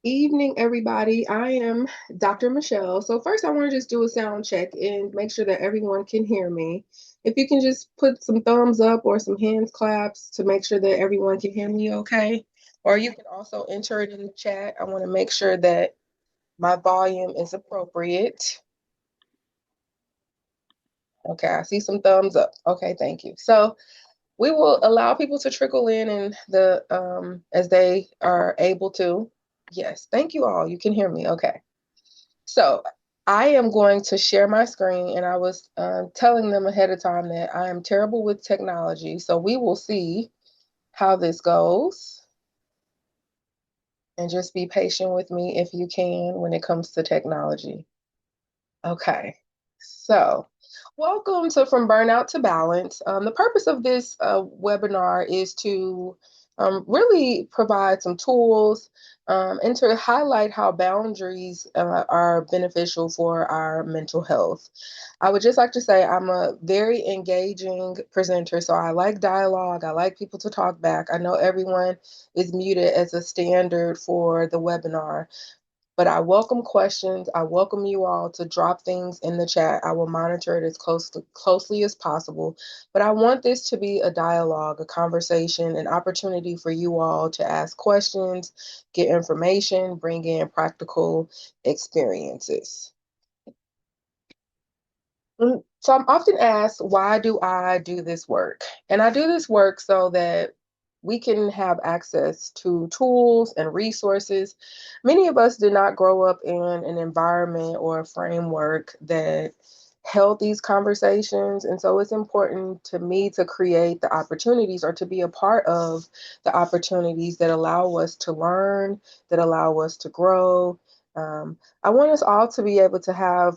Evening, everybody. I am Dr. Michelle. So first, I want to just do a sound check and make sure that everyone can hear me. If you can just put some thumbs up or some hands claps to make sure that everyone can hear me okay. Or you can also enter it in the chat. I want to make sure that my volume is appropriate. Okay, I see some thumbs up. Okay, thank you. So we will allow people to trickle in the as they are able to. Yes, thank you all. You can hear me. Okay. So I am going to share my screen, and I was telling them ahead of time that I am terrible with technology. So we will see how this goes, and just be patient with me if you can when it comes to technology. Okay. So, welcome to From Burnout to Balance. The purpose of this webinar is to really provide some tools and to highlight how boundaries are beneficial for our mental health. I would just like to say I'm a very engaging presenter, so I like dialogue. I like people to talk back. I know everyone is muted as a standard for the webinar, but I welcome questions. I welcome you all to drop things in the chat. I will monitor it as closely as possible. But I want this to be a dialogue, a conversation, an opportunity for you all to ask questions, get information, bring in practical experiences. So I'm often asked, why do I do this work? And I do this work so that we can have access to tools and resources. Many of us did not grow up in an environment or a framework that held these conversations. And so it's important to me to create the opportunities or to be a part of the opportunities that allow us to learn, that allow us to grow. I want us all to be able to have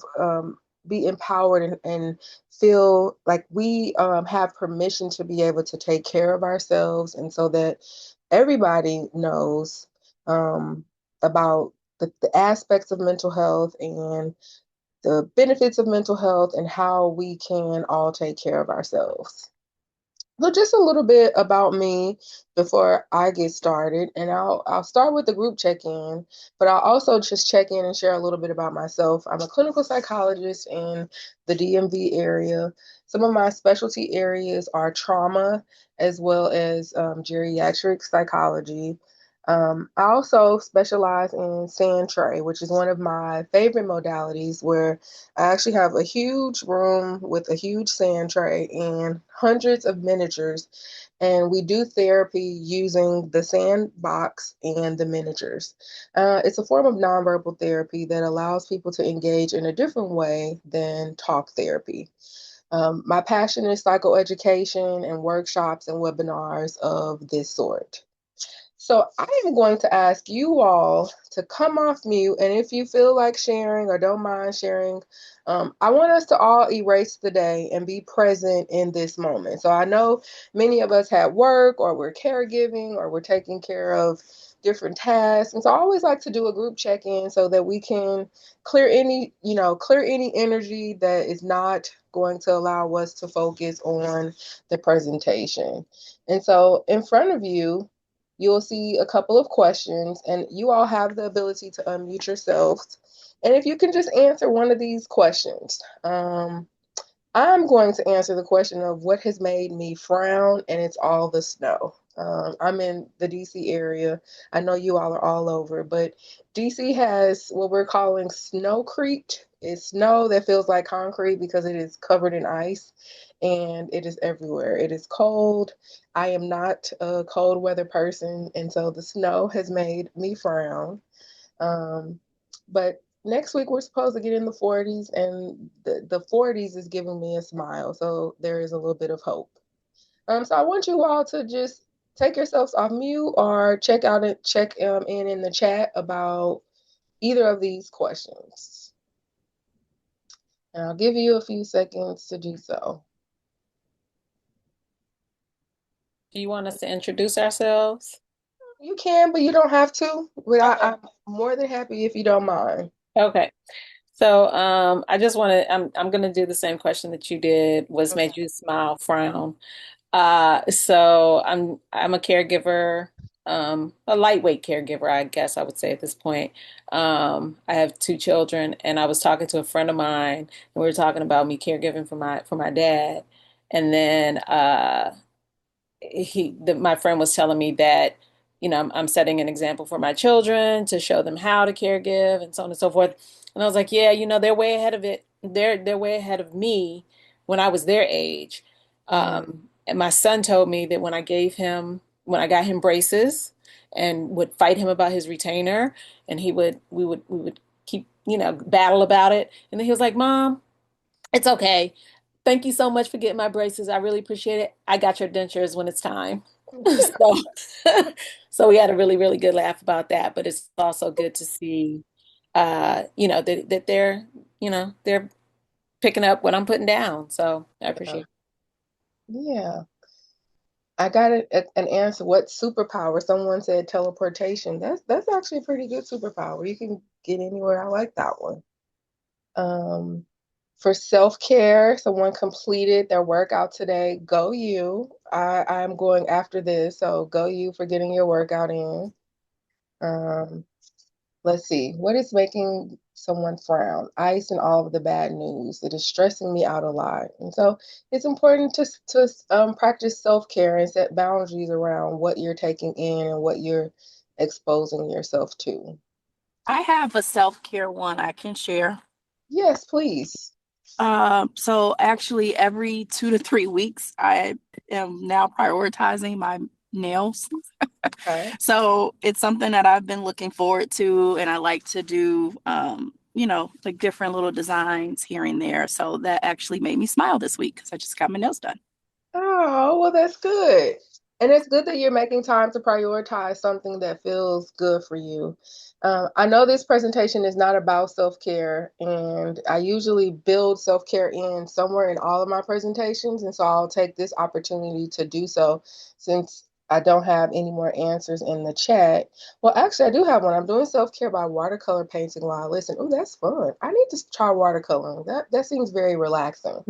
be empowered and feel like we have permission to be able to take care of ourselves, and so that everybody knows about the aspects of mental health and the benefits of mental health and how we can all take care of ourselves. So just a little bit about me before I get started, and I'll start with the group check-in, but I'll also just check in and share a little bit about myself. I'm a clinical psychologist in the DMV area. Some of my specialty areas are trauma as well as geriatric psychology. I also specialize in sand tray, which is one of my favorite modalities, where I actually have a huge room with a huge sand tray and hundreds of miniatures, and we do therapy using the sandbox and the miniatures. It's a form of nonverbal therapy that allows people to engage in a different way than talk therapy. My passion is psychoeducation and workshops and webinars of this sort. So I am going to ask you all to come off mute, and if you feel like sharing or don't mind sharing, I want us to all erase the day and be present in this moment. So I know many of us have work, or we're caregiving, or we're taking care of different tasks, and so I always like to do a group check-in so that we can clear any energy that is not going to allow us to focus on the presentation. And so in front of you, you'll see a couple of questions, and you all have the ability to unmute yourselves. And if you can just answer one of these questions, I'm going to answer the question of what has made me frown, and it's all the snow. I'm in the DC area. I know you all are all over, but DC has what we're calling snowcrete. It's snow that feels like concrete because it is covered in ice and it is everywhere. It is cold. I am not a cold weather person, and so the snow has made me frown. But next week we're supposed to get in the 40s, and the 40s is giving me a smile. So there is a little bit of hope. So I want you all to just take yourselves off mute or check in the chat about either of these questions. And I'll give you a few seconds to do so. Do you want us to introduce ourselves? You can, but you don't have to. But Okay. I'm more than happy if you don't mind. Okay. So I just want to I'm gonna do the same question that you did, was Okay. made you smile, frown. So I'm a caregiver. a lightweight caregiver, I guess I would say at this point. I have two children, and I was talking to a friend of mine, and we were talking about me caregiving for my dad, and then my friend was telling me that, I'm setting an example for my children to show them how to caregive and so on and so forth. And I was like, yeah, they're way ahead of it. They're way ahead of me when I was their age. Mm. And my son told me that when I got him braces and would fight him about his retainer, and we would keep, battle about it. And then he was like, Mom, it's okay. Thank you so much for getting my braces. I really appreciate it. I got your dentures when it's time. So, so we had a really, really good laugh about that. But it's also good to see, that they're picking up what I'm putting down. So I Yeah. appreciate it. Yeah. I got an answer. What superpower? Someone said teleportation. That's actually a pretty good superpower. You can get anywhere. I like that one. Um, for self-care, someone completed their workout today. Go you. I'm going after this, so go you for getting your workout in. Um, let's see. What is making someone frown? Ice and all of the bad news. It is stressing me out a lot. And so it's important to practice self-care and set boundaries around what you're taking in and what you're exposing yourself to. I have a self-care one I can share. Yes, please. So actually every 2 to 3 weeks, I am now prioritizing my nails. Okay. So it's something that I've been looking forward to, and I like to do, like different little designs here and there. So that actually made me smile this week because I just got my nails done. Oh, well, that's good. And it's good that you're making time to prioritize something that feels good for you. I know this presentation is not about self-care, and I usually build self-care in somewhere in all of my presentations. And so I'll take this opportunity to do so since I don't have any more answers in the chat. Well, actually, I do have one. I'm doing self-care by watercolor painting while I listen. Oh, that's fun. I need to try watercoloring. That seems very relaxing.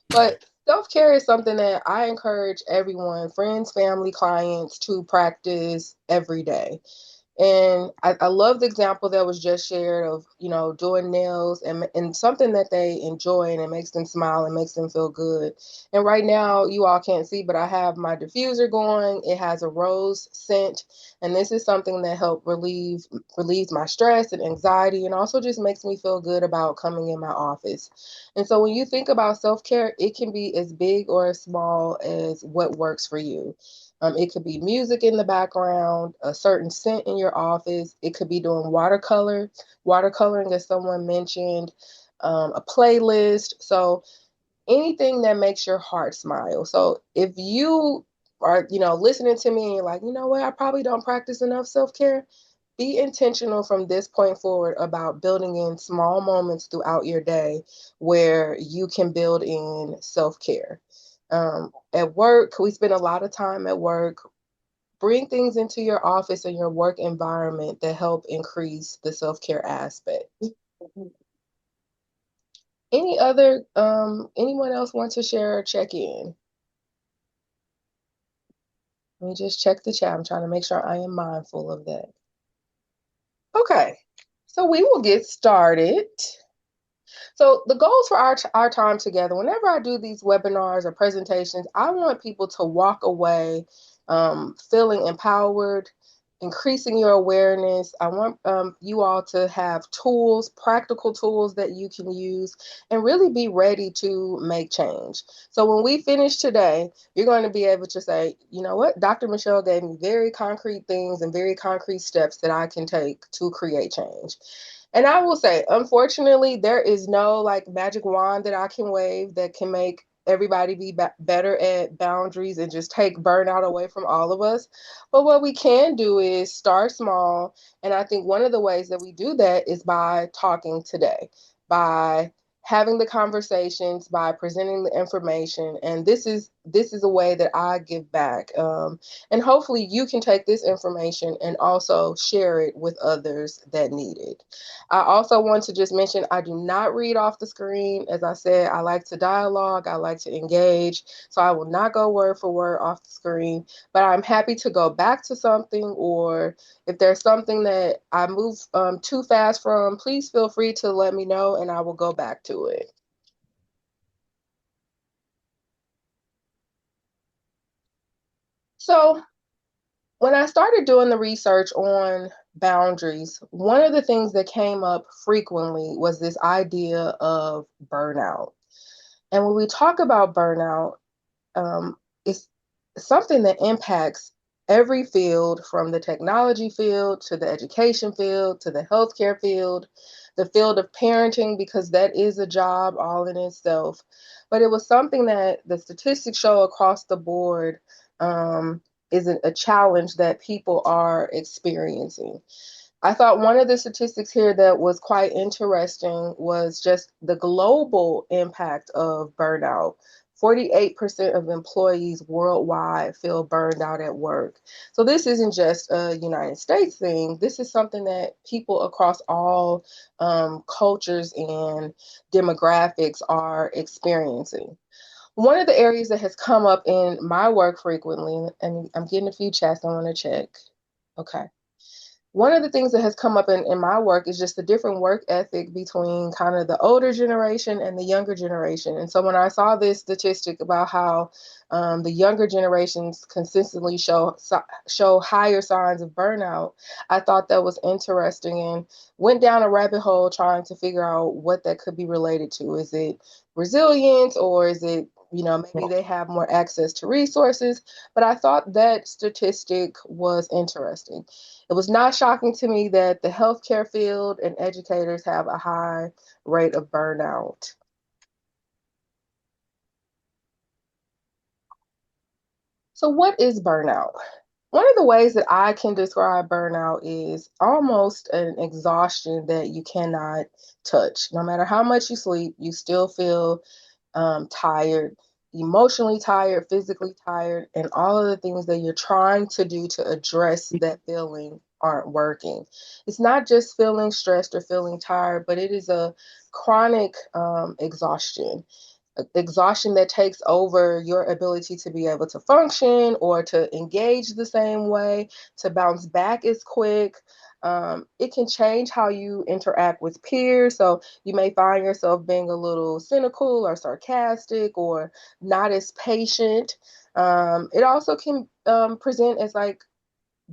But self-care is something that I encourage everyone, friends, family, clients, to practice every day. And I love the example that was just shared of, doing nails and something that they enjoy and it makes them smile and makes them feel good. And right now, you all can't see, but I have my diffuser going. It has a rose scent, and this is something that helps relieves my stress and anxiety and also just makes me feel good about coming in my office. And so when you think about self-care, it can be as big or as small as what works for you. It could be music in the background, a certain scent in your office. It could be doing watercoloring, as someone mentioned, a playlist. So anything that makes your heart smile. So if you are, listening to me and you're like, you know what, I probably don't practice enough self-care, be intentional from this point forward about building in small moments throughout your day where you can build in self-care. At work, we spend a lot of time at work. Bring things into your office and your work environment that help increase the self-care aspect. Anyone else want to share or check in? Let me just check the chat. I'm trying to make sure I am mindful of that. Okay, so we will get started. So the goals for our time together, whenever I do these webinars or presentations, I want people to walk away feeling empowered, increasing your awareness. I want you all to have tools, practical tools that you can use, and really be ready to make change. So when we finish today, you're going to be able to say, you know what, Dr. Mechelle gave me very concrete things and very concrete steps that I can take to create change. And I will say, unfortunately, there is no like magic wand that I can wave that can make everybody be better at boundaries and just take burnout away from all of us. But what we can do is start small. And I think one of the ways that we do that is by talking today, by having the conversations by presenting the information, and this is a way that I give back, and hopefully you can take this information and also share it with others that need it. I also want to just mention I do not read off the screen. As I said, I like to dialogue, I like to engage, so I will not go word for word off the screen, but I'm happy to go back to something, or if there's something that I move too fast from, please feel free to let me know and I will go back to it. So, when I started doing the research on boundaries, one of the things that came up frequently was this idea of burnout. And when we talk about burnout, it's something that impacts every field, from the technology field to the education field to the healthcare field, the field of parenting, because that is a job all in itself. But it was something that the statistics show across the board, is a challenge that people are experiencing. I thought one of the statistics here that was quite interesting was just the global impact of burnout. 48% of employees worldwide feel burned out at work. So this isn't just a United States thing. This is something that people across all cultures and demographics are experiencing. One of the areas that has come up in my work frequently, and I'm getting a few chats I want to check. Okay. One of the things that has come up in my work is just the different work ethic between kind of the older generation and the younger generation. And so when I saw this statistic about how the younger generations consistently show higher signs of burnout, I thought that was interesting and went down a rabbit hole trying to figure out what that could be related to. Is it resilience, or is it, maybe they have more access to resources? But I thought that statistic was interesting. It was not shocking to me that the healthcare field and educators have a high rate of burnout. So, what is burnout? One of the ways that I can describe burnout is almost an exhaustion that you cannot touch. No matter how much you sleep, you still feel tired, emotionally tired, physically tired, and all of the things that you're trying to do to address that feeling aren't working. It's not just feeling stressed or feeling tired, but it is a chronic exhaustion. Exhaustion that takes over your ability to be able to function or to engage the same way, to bounce back as quick. It can change how you interact with peers. So you may find yourself being a little cynical or sarcastic or not as patient. It also can present as like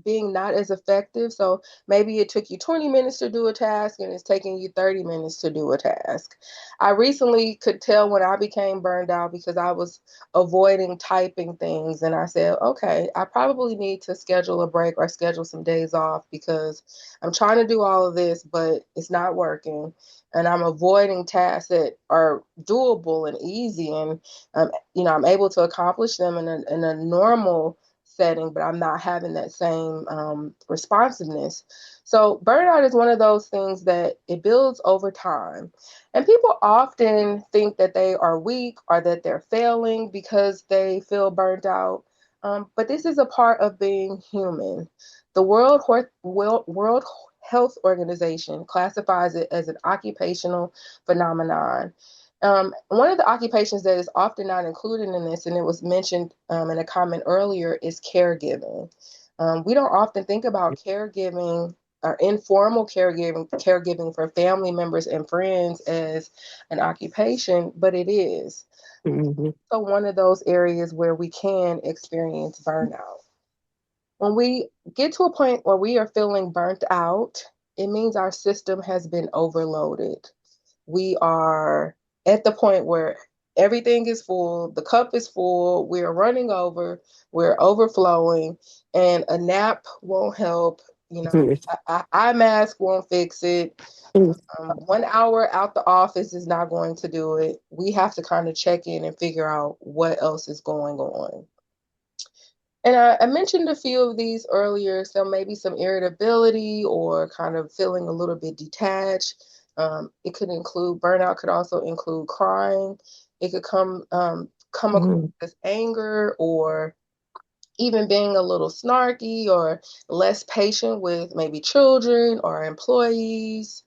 being not as effective. So maybe it took you 20 minutes to do a task and it's taking you 30 minutes to do a task. I recently could tell when I became burned out because I was avoiding typing things, and I said, okay, I probably need to schedule a break or schedule some days off because I'm trying to do all of this, but it's not working. And I'm avoiding tasks that are doable and easy, and I'm able to accomplish them in a normal setting, but I'm not having that same responsiveness. So burnout is one of those things that it builds over time. And people often think that they are weak or that they're failing because they feel burnt out. But this is a part of being human. The World Health Organization classifies it as an occupational phenomenon. One of the occupations that is often not included in this, and it was mentioned in a comment earlier, is caregiving. We don't often think about caregiving or informal caregiving for family members and friends as an occupation, but it is. Mhm. So one of those areas where we can experience burnout. When we get to a point where we are feeling burnt out, it means our system has been overloaded. We are at the point where everything is full, the cup is full, we're running over, we're overflowing, and a nap won't help. Eye mask won't fix it. 1 hour out the office is not going to do it. We have to kind of check in and figure out what else is going on. And I mentioned a few of these earlier, so maybe some irritability or kind of feeling a little bit detached, It could include burnout, could also include crying. It could come across Mm. as anger or even being a little snarky or less patient with maybe children or employees.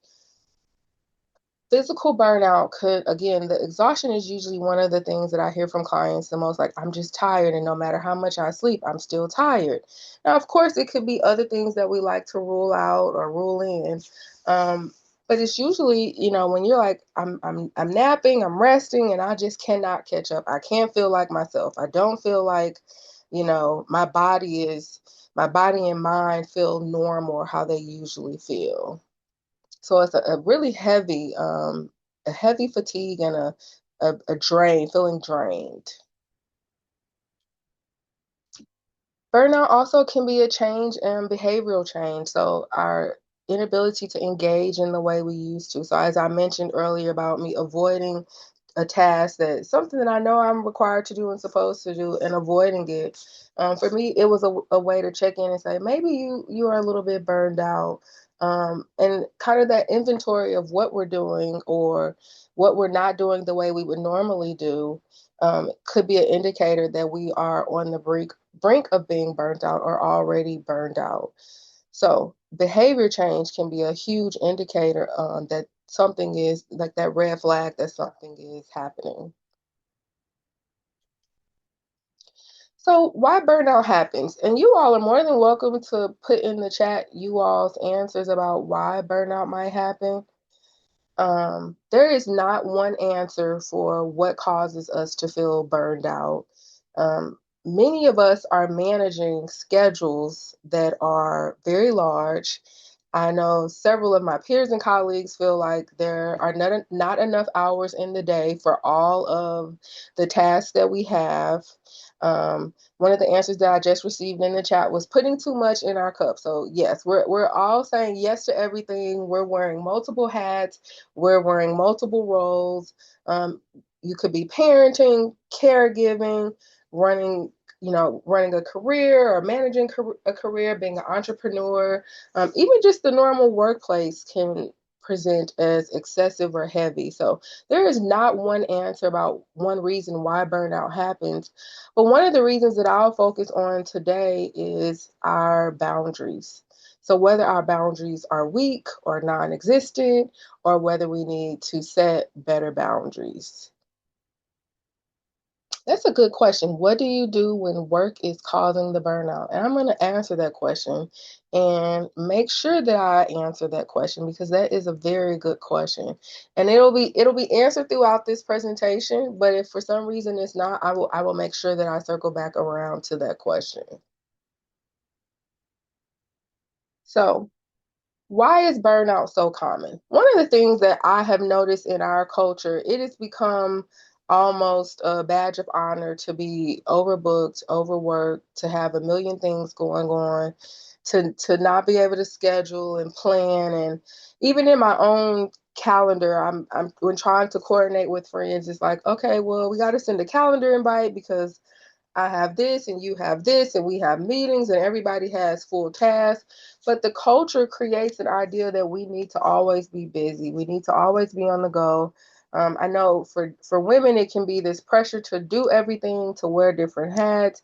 Physical burnout could, again, the exhaustion is usually one of the things that I hear from clients the most, like, I'm just tired, and no matter how much I sleep, I'm still tired. Now, of course, it could be other things that we like to rule out or rule in. Um, but it's usually, when you're like, I'm napping, I'm resting, and I just cannot catch up. I can't feel like myself. I don't feel like, my body and mind feel normal or how they usually feel. So it's a really a heavy fatigue and a drain, feeling drained. Burnout also can be a change in behavioral change. So our inability to engage in the way we used to. So as I mentioned earlier about me avoiding a task that's something that I know I'm required to do and supposed to do and avoiding it. For me, it was a way to check in and say, maybe you are a little bit burned out. And kind of that inventory of what we're doing or what we're not doing the way we would normally do could be an indicator that we are on the brink of being burnt out or already burned out. So behavior change can be a huge indicator that something is like that red flag that something is happening. So why burnout happens? And you all are more than welcome to put in the chat you all's answers about why burnout might happen. There is not one answer for what causes us to feel burned out. Many of us are managing schedules that are very large. I know several of my peers and colleagues feel like there are not enough hours in the day for all of the tasks that we have. One of the answers that I just received in the chat was putting too much in our cup. So yes, we're all saying yes to everything. We're wearing multiple hats. We're wearing multiple roles. You could be parenting, caregiving, running, running a career or managing a career, being an entrepreneur. Even just the normal workplace can present as excessive or heavy. So there is not one answer about one reason why burnout happens. But one of the reasons that I'll focus on today is our boundaries. So whether our boundaries are weak or non-existent, or whether we need to set better boundaries. That's a good question. What do you do when work is causing the burnout? And I'm going to answer that question and make sure that I answer that question because that is a very good question. And it'll be answered throughout this presentation, but if for some reason it's not, I will make sure that I circle back around to that question. So, why is burnout so common? One of the things that I have noticed in our culture, it has become almost a badge of honor to be overbooked, overworked, to have a million things going on, to not be able to schedule and plan. And even in my own calendar, I'm when trying to coordinate with friends, it's like, okay, well, we got to send a calendar invite because I have this and you have this, and we have meetings, and everybody has full tasks. But the culture creates an idea that we need to always be busy. We need to always be on the go. I know for women, it can be this pressure to do everything, to wear different hats,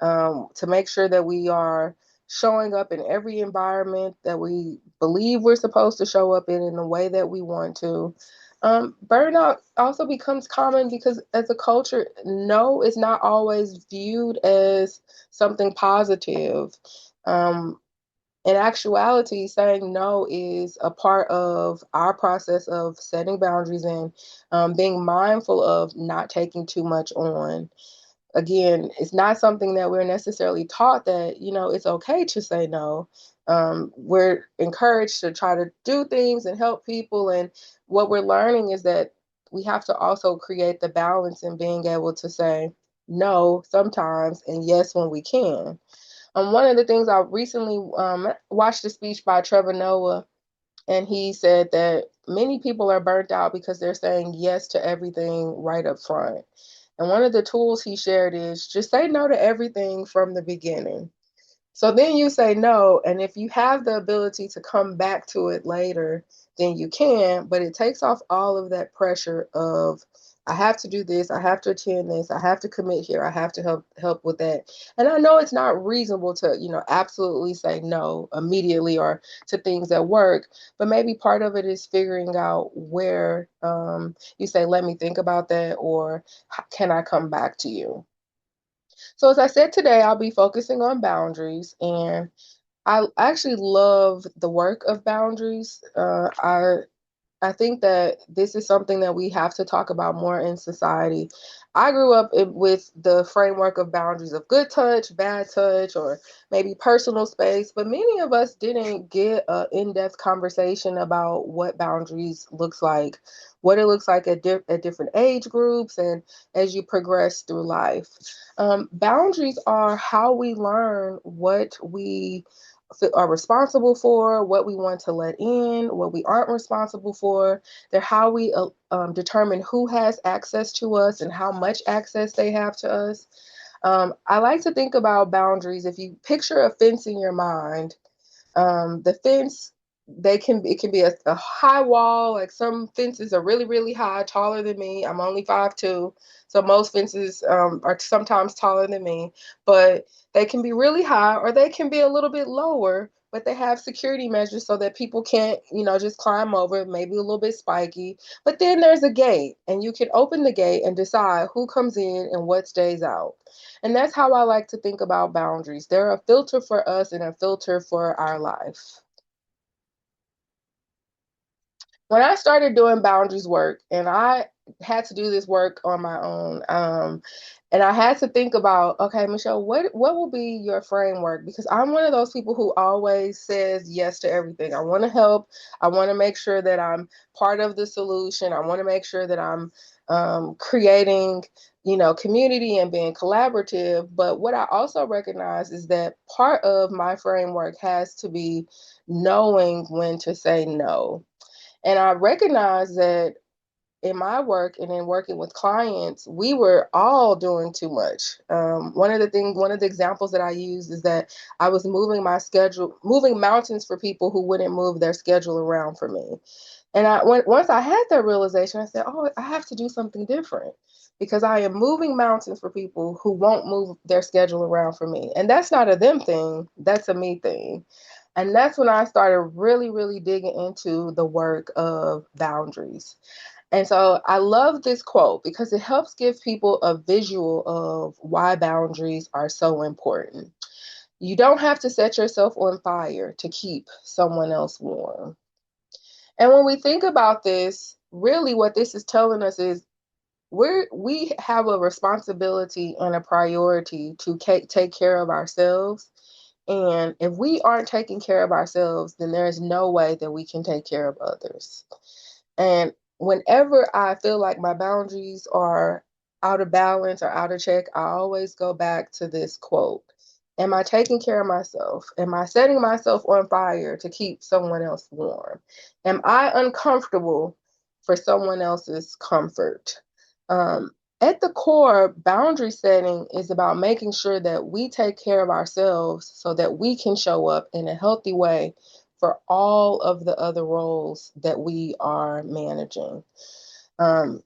to make sure that we are showing up in every environment that we believe we're supposed to show up in the way that we want to. Burnout also becomes common because as a culture, no is not always viewed as something positive. Um, in actuality, saying no is a part of our process of setting boundaries and being mindful of not taking too much on. Again, it's not something that we're necessarily taught that, it's okay to say no. We're encouraged to try to do things and help people. And what we're learning is that we have to also create the balance in being able to say no sometimes and yes when we can. One of the things I recently watched a speech by Trevor Noah, and he said that many people are burnt out because they're saying yes to everything right up front. And one of the tools he shared is just say no to everything from the beginning. So then you say no, and if you have the ability to come back to it later, then you can, but it takes off all of that pressure of I have to do this, I have to attend this, I have to commit here, I have to help with that. And I know it's not reasonable to, absolutely say no immediately or to things at work, but maybe part of it is figuring out where you say, let me think about that, or can I come back to you? So, as I said today, I'll be focusing on boundaries, and I actually love the work of boundaries. I think that this is something that we have to talk about more in society. I grew up with the framework of boundaries of good touch, bad touch, or maybe personal space, but many of us didn't get an in-depth conversation about what boundaries looks like, what it looks like at different age groups, and as you progress through life. Boundaries are how we learn what we are responsible for, what we want to let in, what we aren't responsible for. They're how we determine who has access to us and how much access they have to us. I like to think about boundaries. If you picture a fence in your mind, the fence, it can be a high wall. Like some fences are really, really high, taller than me. I'm only 5'2", so most fences are sometimes taller than me. But they can be really high, or they can be a little bit lower. But they have security measures so that people can't, just climb over. Maybe a little bit spiky. But then there's a gate, and you can open the gate and decide who comes in and what stays out. And that's how I like to think about boundaries. They're a filter for us and a filter for our life. When I started doing boundaries work, and I had to do this work on my own, and I had to think about, okay, Mechelle, what will be your framework? Because I'm one of those people who always says yes to everything. I want to help. I want to make sure that I'm part of the solution. I want to make sure that I'm creating, community and being collaborative. But what I also recognize is that part of my framework has to be knowing when to say no. And I recognize that in my work and in working with clients, we were all doing too much. One of the examples that I use is that I was moving my schedule, moving mountains for people who wouldn't move their schedule around for me. And once I had that realization, I said, oh, I have to do something different because I am moving mountains for people who won't move their schedule around for me. And that's not a them thing, that's a me thing. And that's when I started really, really digging into the work of boundaries. And so I love this quote because it helps give people a visual of why boundaries are so important. You don't have to set yourself on fire to keep someone else warm. And when we think about this, really what this is telling us is we have a responsibility and a priority to take care of ourselves. And if we aren't taking care of ourselves, then there is no way that we can take care of others. And whenever I feel like my boundaries are out of balance or out of check, I always go back to this quote. Am I taking care of myself? Am I setting myself on fire to keep someone else warm? Am I uncomfortable for someone else's comfort? Um, at the core, boundary setting is about making sure that we take care of ourselves so that we can show up in a healthy way for all of the other roles that we are managing. Um,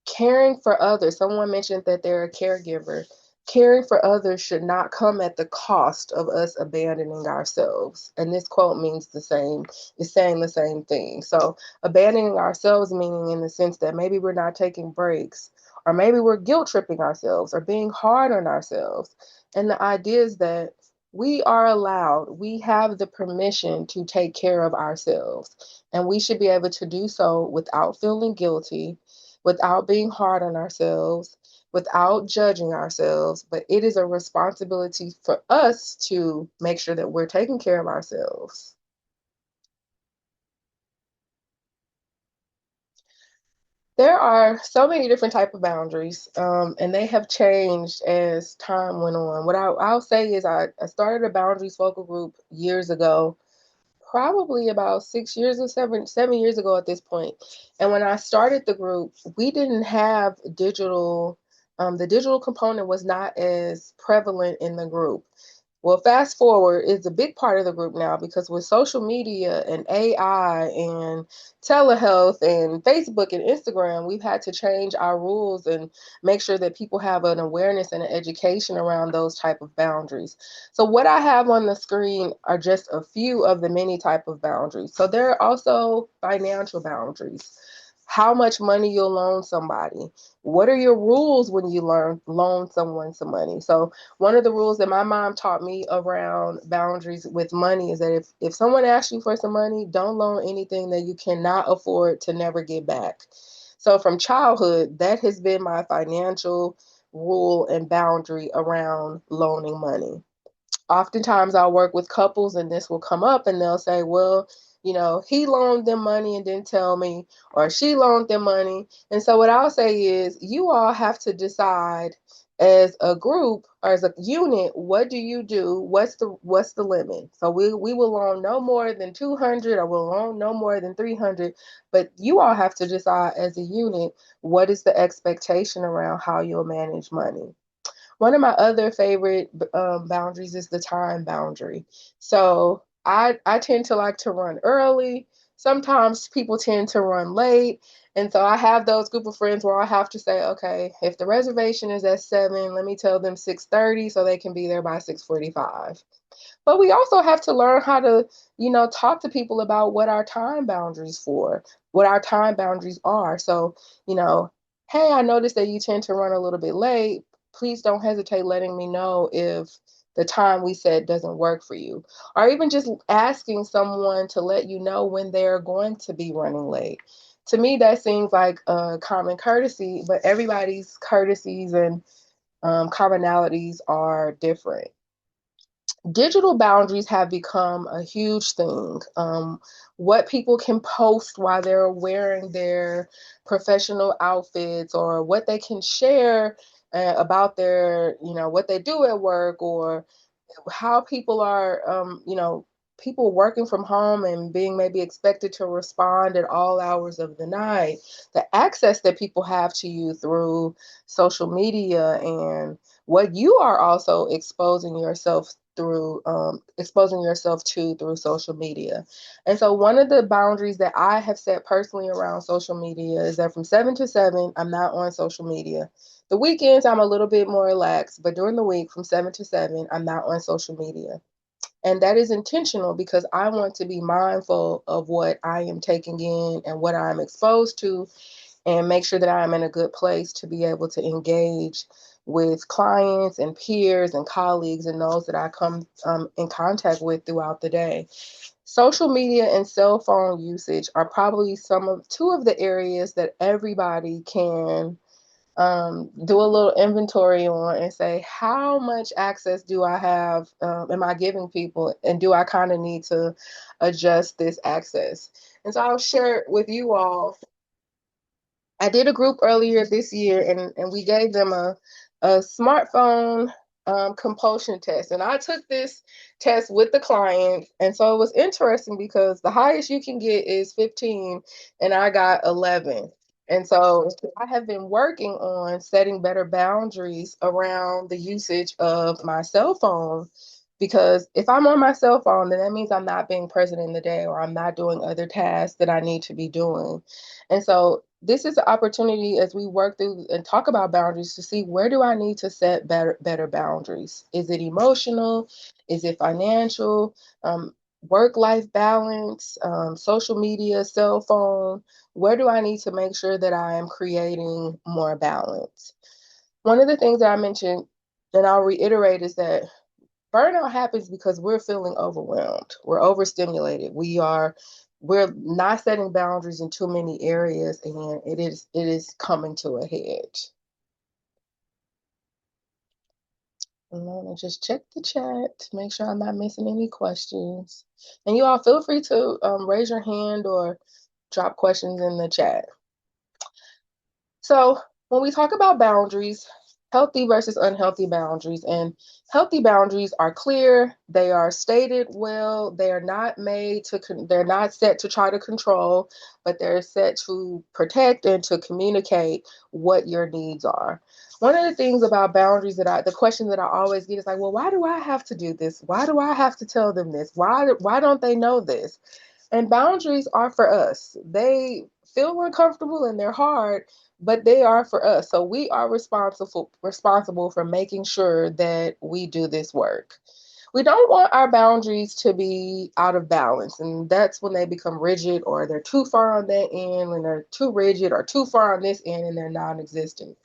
Caring for others, someone mentioned that they're a caregiver. Caring for others should not come at the cost of us abandoning ourselves. And this quote means the same, is saying the same thing. So, abandoning ourselves, meaning in the sense that maybe we're not taking breaks, or maybe we're guilt tripping ourselves, or being hard on ourselves. And the idea is that we are allowed, we have the permission to take care of ourselves. And we should be able to do so without feeling guilty, without being hard on ourselves, without judging ourselves. But it is a responsibility for us to make sure that we're taking care of ourselves. There are so many different type of boundaries, and they have changed as time went on. What I'll say is I started a boundaries focal group years ago, probably about 6 years or 7 years ago at this point. And when I started the group, we didn't have digital. The digital component was not as prevalent in the group. Well, fast forward is a big part of the group now because with social media and AI and telehealth and Facebook and Instagram, we've had to change our rules and make sure that people have an awareness and an education around those type of boundaries. So what I have on the screen are just a few of the many type of boundaries. So there are also financial boundaries. How much money you'll loan somebody. What are your rules when you loan someone some money? So one of the rules that my mom taught me around boundaries with money is that if someone asks you for some money, don't loan anything that you cannot afford to never get back. So from childhood, that has been my financial rule and boundary around loaning money. Oftentimes I'll work with couples and this will come up and they'll say, well, he loaned them money and didn't tell me, or she loaned them money. And so what I'll say is you all have to decide as a group or as a unit, what do you do? What's the limit? So we will loan no more than 200 or we'll loan no more than 300, but you all have to decide as a unit, what is the expectation around how you'll manage money. One of my other favorite boundaries is the time boundary. So I tend to like to run early. Sometimes people tend to run late. And so I have those group of friends where I have to say, okay, if the reservation is at 7, let me tell them 6:30 so they can be there by 6:45. But we also have to learn how to, talk to people about what our time boundaries are. So, you know, hey, I noticed that you tend to run a little bit late. Please don't hesitate letting me know if the time we set doesn't work for you. Or even just asking someone to let you know when they're going to be running late. To me, that seems like a common courtesy, but everybody's courtesies and commonalities are different. Digital boundaries have become a huge thing. What people can post while they're wearing their professional outfits, or what they can share about their, what they do at work, or how people are, people working from home and being maybe expected to respond at all hours of the night, the access that people have to you through social media, and what you are also exposing yourself to through social media. And so one of the boundaries that I have set personally around social media is that from 7 to 7, I'm not on social media. The weekends, I'm a little bit more relaxed, but during the week, from 7 to 7, I'm not on social media. And that is intentional because I want to be mindful of what I am taking in and what I'm exposed to, and make sure that I'm in a good place to be able to engage with clients and peers and colleagues and those that I come in contact with throughout the day. Social media and cell phone usage are probably two of the areas that everybody can do a little inventory on and say, how much access do I have? Am I giving people? And do I kind of need to adjust this access? And so I'll share with you all. I did a group earlier this year, and we gave them a smartphone compulsion test. And I took this test with the client. And so it was interesting because the highest you can get is 15, and I got 11. And so I have been working on setting better boundaries around the usage of my cell phone. Because if I'm on my cell phone, then that means I'm not being present in the day, or I'm not doing other tasks that I need to be doing. And so this is an opportunity as we work through and talk about boundaries to see, where do I need to set better boundaries? Is it emotional? Is it financial? Work-life balance, social media, cell phone? Where do I need to make sure that I am creating more balance? One of the things that I mentioned, and I'll reiterate, is that burnout happens because we're feeling overwhelmed. We're overstimulated. We're not setting boundaries in too many areas, and it is coming to a head. And let me just check the chat to make sure I'm not missing any questions. And you all feel free to raise your hand or drop questions in the chat. So when we talk about boundaries, healthy versus unhealthy boundaries, and healthy boundaries are clear, they are stated well, they're not set to try to control, but they're set to protect and to communicate what your needs are. One of the things about boundaries the question that I always get is like, well, why do I have to do this? Why do I have to tell them this? Why don't they know this? And boundaries are for us. They feel uncomfortable and they're hard, but they are for us. So we are responsible for making sure that we do this work. We don't want our boundaries to be out of balance, and that's when they become rigid or they're too far on that end, when they're too rigid or too far on this end and they're non-existent.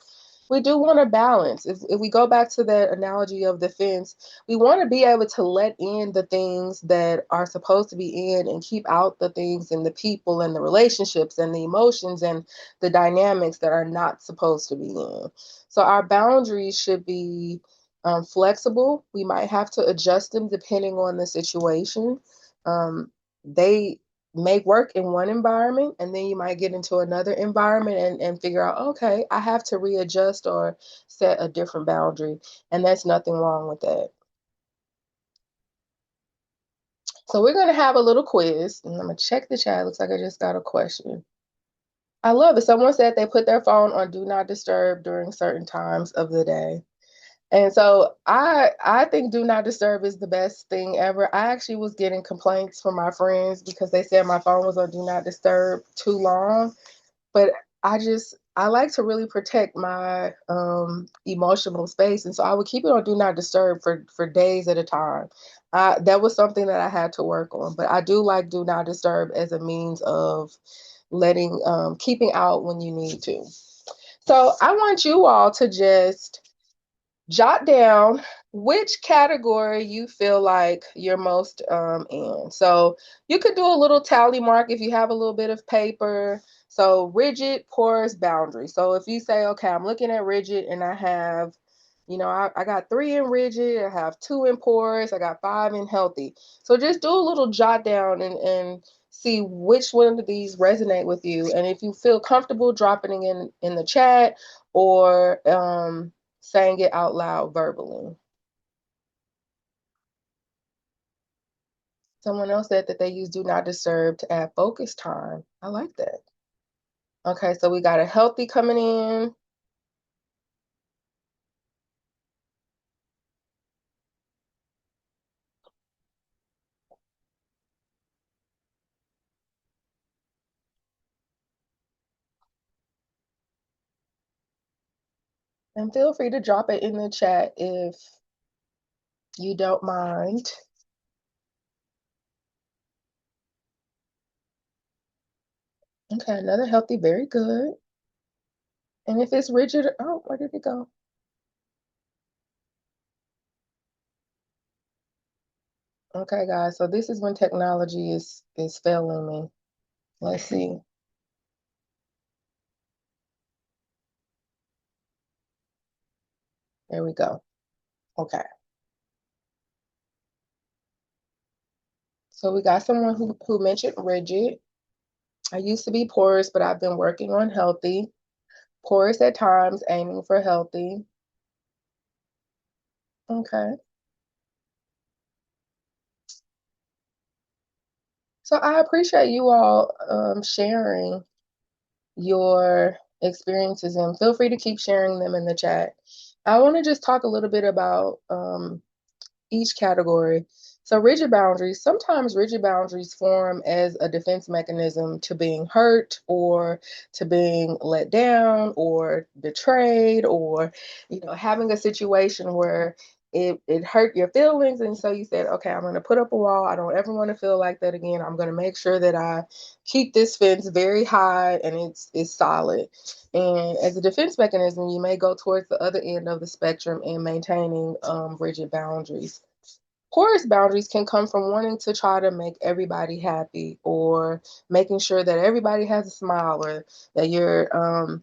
We do want to balance. If we go back to that analogy of the fence, we want to be able to let in the things that are supposed to be in and keep out the things and the people and the relationships and the emotions and the dynamics that are not supposed to be in. So our boundaries should be flexible. We might have to adjust them depending on the situation. They may work in one environment and then you might get into another environment and figure out, okay, I have to readjust or set a different boundary. And that's nothing wrong with that. So we're going to have a little quiz and I'm going to check the chat. Looks like I just got a question. I love it. Someone said they put their phone on do not disturb during certain times of the day. And so I think do not disturb is the best thing ever. I actually was getting complaints from my friends because they said my phone was on do not disturb too long. But I like to really protect my emotional space. And so I would keep it on do not disturb for days at a time. That was something that I had to work on. But I do like do not disturb as a means of letting keeping out when you need to. So I want you all to just jot down which category you feel like you're most in. So you could do a little tally mark if you have a little bit of paper. So rigid, porous, boundary. So if you say, okay, I'm looking at rigid and I have, I got 3 in rigid, I have 2 in porous, I got 5 in healthy. So just do a little jot down and see which one of these resonate with you. And if you feel comfortable dropping it in the chat or saying it out loud verbally. Someone else said that they use do not disturb to add focus time. I like that. Okay, so we got a healthy coming in. And feel free to drop it in the chat if you don't mind. Okay, another healthy, very good. And if it's rigid, oh, where did it go? Okay, guys, so this is when technology is failing me. Let's see. There we go. Okay. So we got someone who mentioned rigid. I used to be porous, but I've been working on healthy. Porous at times, aiming for healthy. Okay. So I appreciate you all sharing your experiences and feel free to keep sharing them in the chat. I want to just talk a little bit about each category. So rigid boundaries, sometimes rigid boundaries form as a defense mechanism to being hurt or to being let down or betrayed or, having a situation where it hurt your feelings. And so you said, okay, I'm going to put up a wall. I don't ever want to feel like that again. I'm going to make sure that I keep this fence very high and it's solid. And as a defense mechanism, you may go towards the other end of the spectrum in maintaining rigid boundaries. Porous boundaries can come from wanting to try to make everybody happy or making sure that everybody has a smile or that you're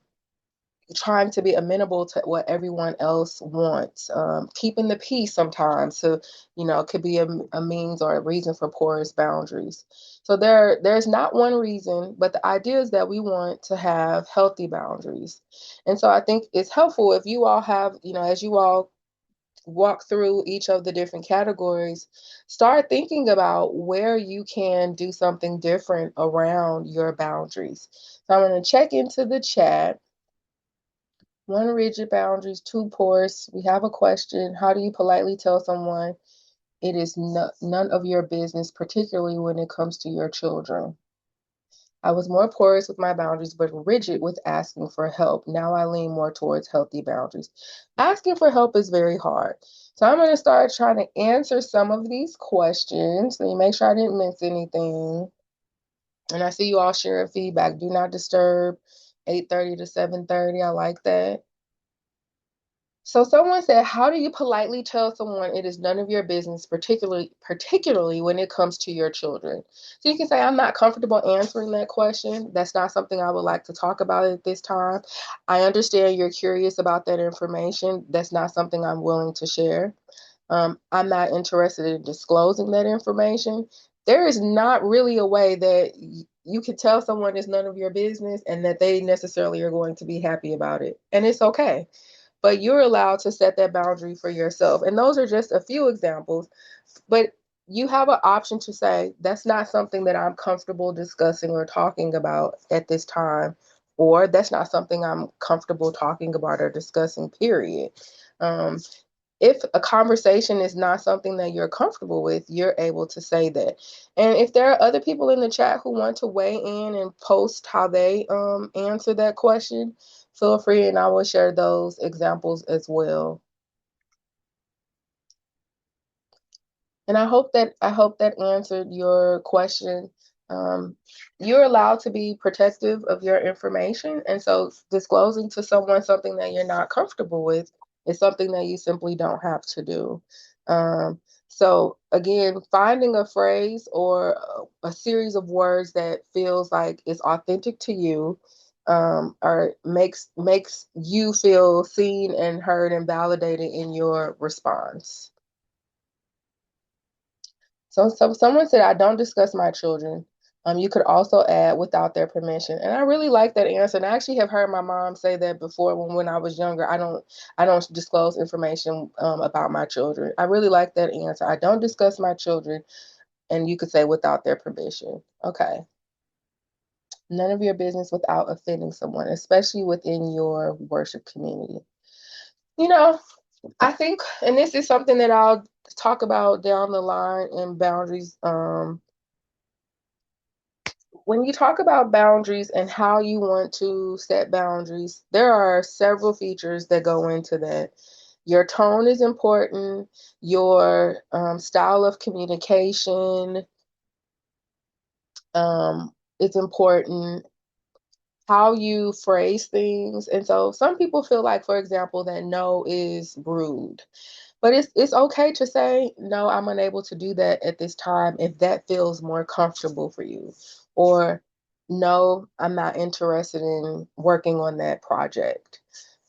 trying to be amenable to what everyone else wants. Keeping the peace sometimes, so could be a means or a reason for porous boundaries. So there's not one reason, but the idea is that we want to have healthy boundaries. And so I think it's helpful if you all have, as you all walk through each of the different categories, start thinking about where you can do something different around your boundaries. So I'm going to check into the chat. One, rigid boundaries. Two, porous. We have a question. How do you politely tell someone it is none of your business, particularly when it comes to your children? I was more porous with my boundaries, but rigid with asking for help. Now I lean more towards healthy boundaries. Asking for help is very hard. So I'm going to start trying to answer some of these questions. Let me make sure I didn't miss anything. And I see you all sharing feedback. Do not disturb, 8:30 to 7:30. I like that. So someone said, how do you politely tell someone it is none of your business, particularly when it comes to your children? So you can say, I'm not comfortable answering that question. That's not something I would like to talk about at this time. I understand you're curious about that information. That's not something I'm willing to share. I'm not interested in disclosing that information. There is not really a way that you can tell someone it's none of your business and that they necessarily are going to be happy about it. And it's okay, but you're allowed to set that boundary for yourself. And those are just a few examples, but you have an option to say, that's not something that I'm comfortable discussing or talking about at this time, or that's not something I'm comfortable talking about or discussing, period. Um, if a conversation is not something that you're comfortable with, you're able to say that. And if there are other people in the chat who want to weigh in and post how they answer that question, feel free and I will share those examples as well. And I hope that answered your question. Um, you're allowed to be protective of your information, and so disclosing to someone something that you're not comfortable with is something that you simply don't have to do. Um, so again, finding a phrase or a series of words that feels like it's authentic to you, or makes you feel seen and heard and validated in your response. So someone said, I don't discuss my children. You could also add without their permission. And I really like that answer. And I actually have heard my mom say that before when I was younger. I don't disclose information about my children. I really like that answer. I don't discuss my children. And you could say without their permission. Okay. None of your business without offending someone, especially within your worship community. You know, I think, and this is something that I'll talk about down the line in boundaries. When you talk about boundaries and how you want to set boundaries, there are several features that go into that. Your tone is important, your style of communication is important, how you phrase things. And so some people feel like, for example, that no is rude. But it's okay to say, no, I'm unable to do that at this time if that feels more comfortable for you. Or no, I'm not interested in working on that project.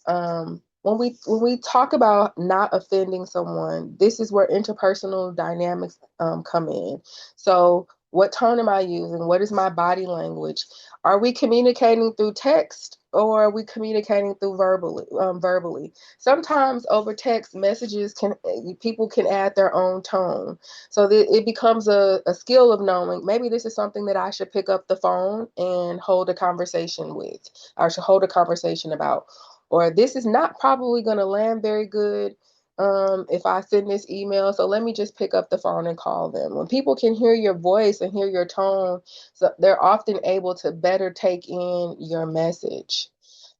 When we talk about not offending someone, this is where interpersonal dynamics come in. So, what tone am I using? What is my body language? Are we communicating through text or are we communicating through verbally? Sometimes over text messages people can add their own tone, so that it becomes a skill of knowing maybe this is something that I should pick up the phone and hold a conversation with. I should hold a conversation about, or this is not probably going to land very good if I send this email. So let me just pick up the phone and call them. When people can hear your voice and hear your tone, so they're often able to better take in your message.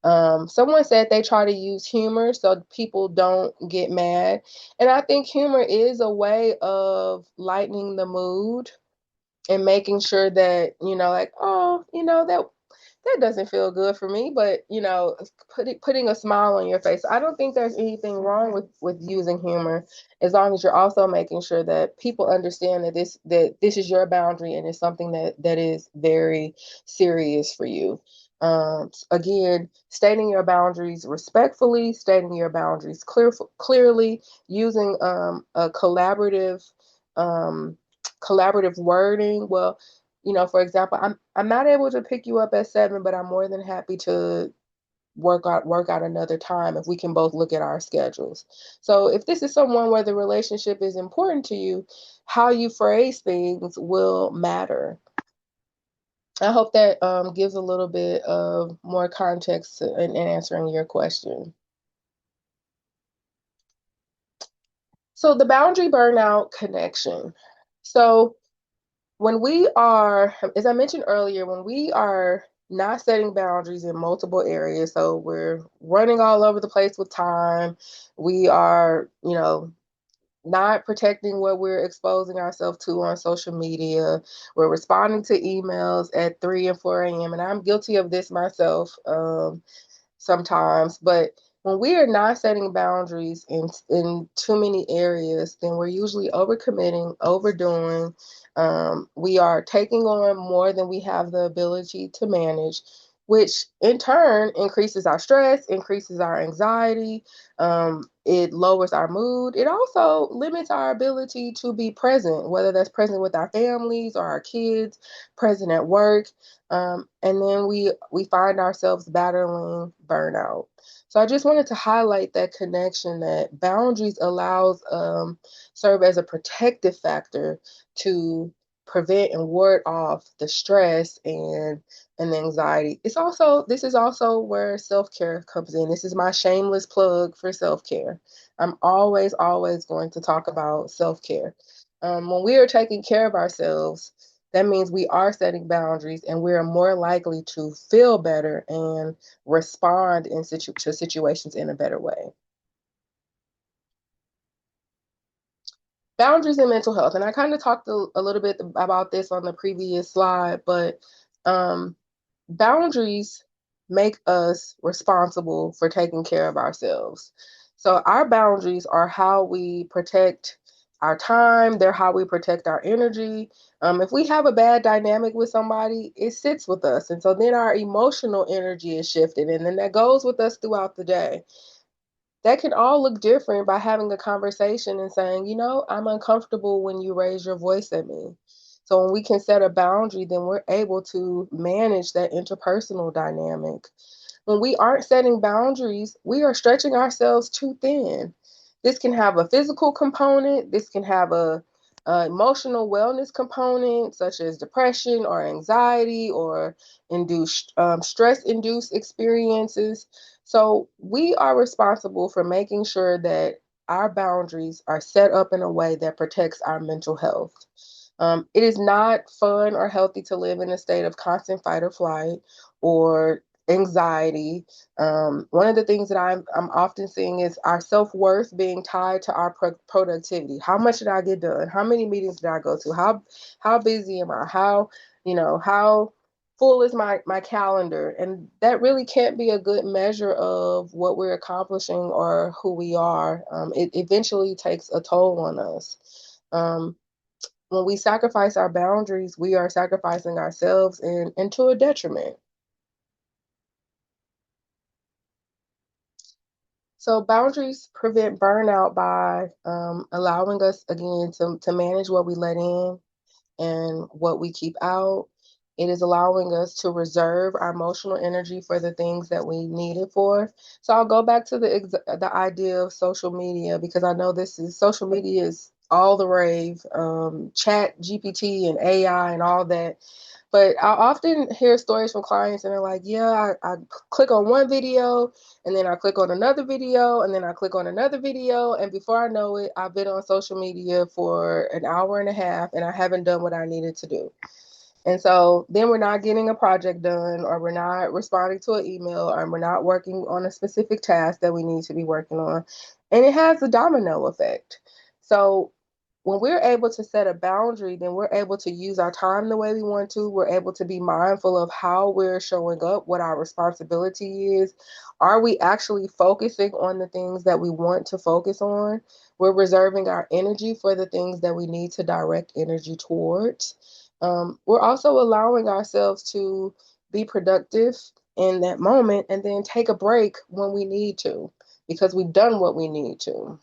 Someone said they try to use humor so people don't get mad. And I think humor is a way of lightening the mood and making sure that, like, oh, that doesn't feel good for me, but putting a smile on your face. I don't think there's anything wrong with using humor, as long as you're also making sure that people understand that this is your boundary and it's something that is very serious for you. Again, stating your boundaries respectfully, stating your boundaries clearly, using a collaborative wording. Well, for example, I'm not able to pick you up at 7, but I'm more than happy to work out another time if we can both look at our schedules. So if this is someone where the relationship is important to you, how you phrase things will matter. I hope that gives a little bit of more context in answering your question. So the boundary burnout connection. So when we are, as I mentioned earlier, when we are not setting boundaries in multiple areas, so we're running all over the place with time, we are, not protecting what we're exposing ourselves to on social media. We're responding to emails at 3 and 4 a.m. And I'm guilty of this myself. Sometimes, but when we are not setting boundaries in too many areas, then we're usually overcommitting, overdoing. We are taking on more than we have the ability to manage, which in turn increases our stress, increases our anxiety. It lowers our mood. It also limits our ability to be present, whether that's present with our families or our kids, present at work. And then we find ourselves battling burnout. So I just wanted to highlight that connection that boundaries allows serve as a protective factor to prevent and ward off the stress and the anxiety. This is also where self-care comes in. This is my shameless plug for self-care. I'm always going to talk about self-care. When we are taking care of ourselves, that means we are setting boundaries and we are more likely to feel better and respond to situations in a better way. Boundaries and mental health. And I kind of talked a little bit about this on the previous slide, but um, boundaries make us responsible for taking care of ourselves. So our boundaries are how we protect our time, they're how we protect our energy. If we have a bad dynamic with somebody, it sits with us. And so then our emotional energy is shifted, and then that goes with us throughout the day. That can all look different by having a conversation and saying, I'm uncomfortable when you raise your voice at me. So when we can set a boundary, then we're able to manage that interpersonal dynamic. When we aren't setting boundaries, we are stretching ourselves too thin. This can have a physical component, this can have a emotional wellness component, such as depression or anxiety or induced stress-induced experiences. So we are responsible for making sure that our boundaries are set up in a way that protects our mental health. It is not fun or healthy to live in a state of constant fight or flight or anxiety. One of the things that I'm often seeing is our self-worth being tied to our productivity. How much did I get done? How many meetings did I go to? How busy am I? How full is my calendar? And that really can't be a good measure of what we're accomplishing or who we are. It eventually takes a toll on us. When we sacrifice our boundaries, we are sacrificing ourselves and to a detriment. So boundaries prevent burnout by allowing us again to manage what we let in and what we keep out. It is allowing us to reserve our emotional energy for the things that we need it for. So I'll go back to the idea of social media because I know this is social media is all the rave, chat, GPT, and AI and all that. But I often hear stories from clients and they're like, yeah, I click on one video and then I click on another video and then I click on another video. And before I know it, I've been on social media for an hour and a half and I haven't done what I needed to do. And so then we're not getting a project done, or we're not responding to an email, or we're not working on a specific task that we need to be working on. And it has a domino effect. So when we're able to set a boundary, then we're able to use our time the way we want to. We're able to be mindful of how we're showing up, what our responsibility is. Are we actually focusing on the things that we want to focus on? We're reserving our energy for the things that we need to direct energy towards. We're also allowing ourselves to be productive in that moment and then take a break when we need to because we've done what we need to.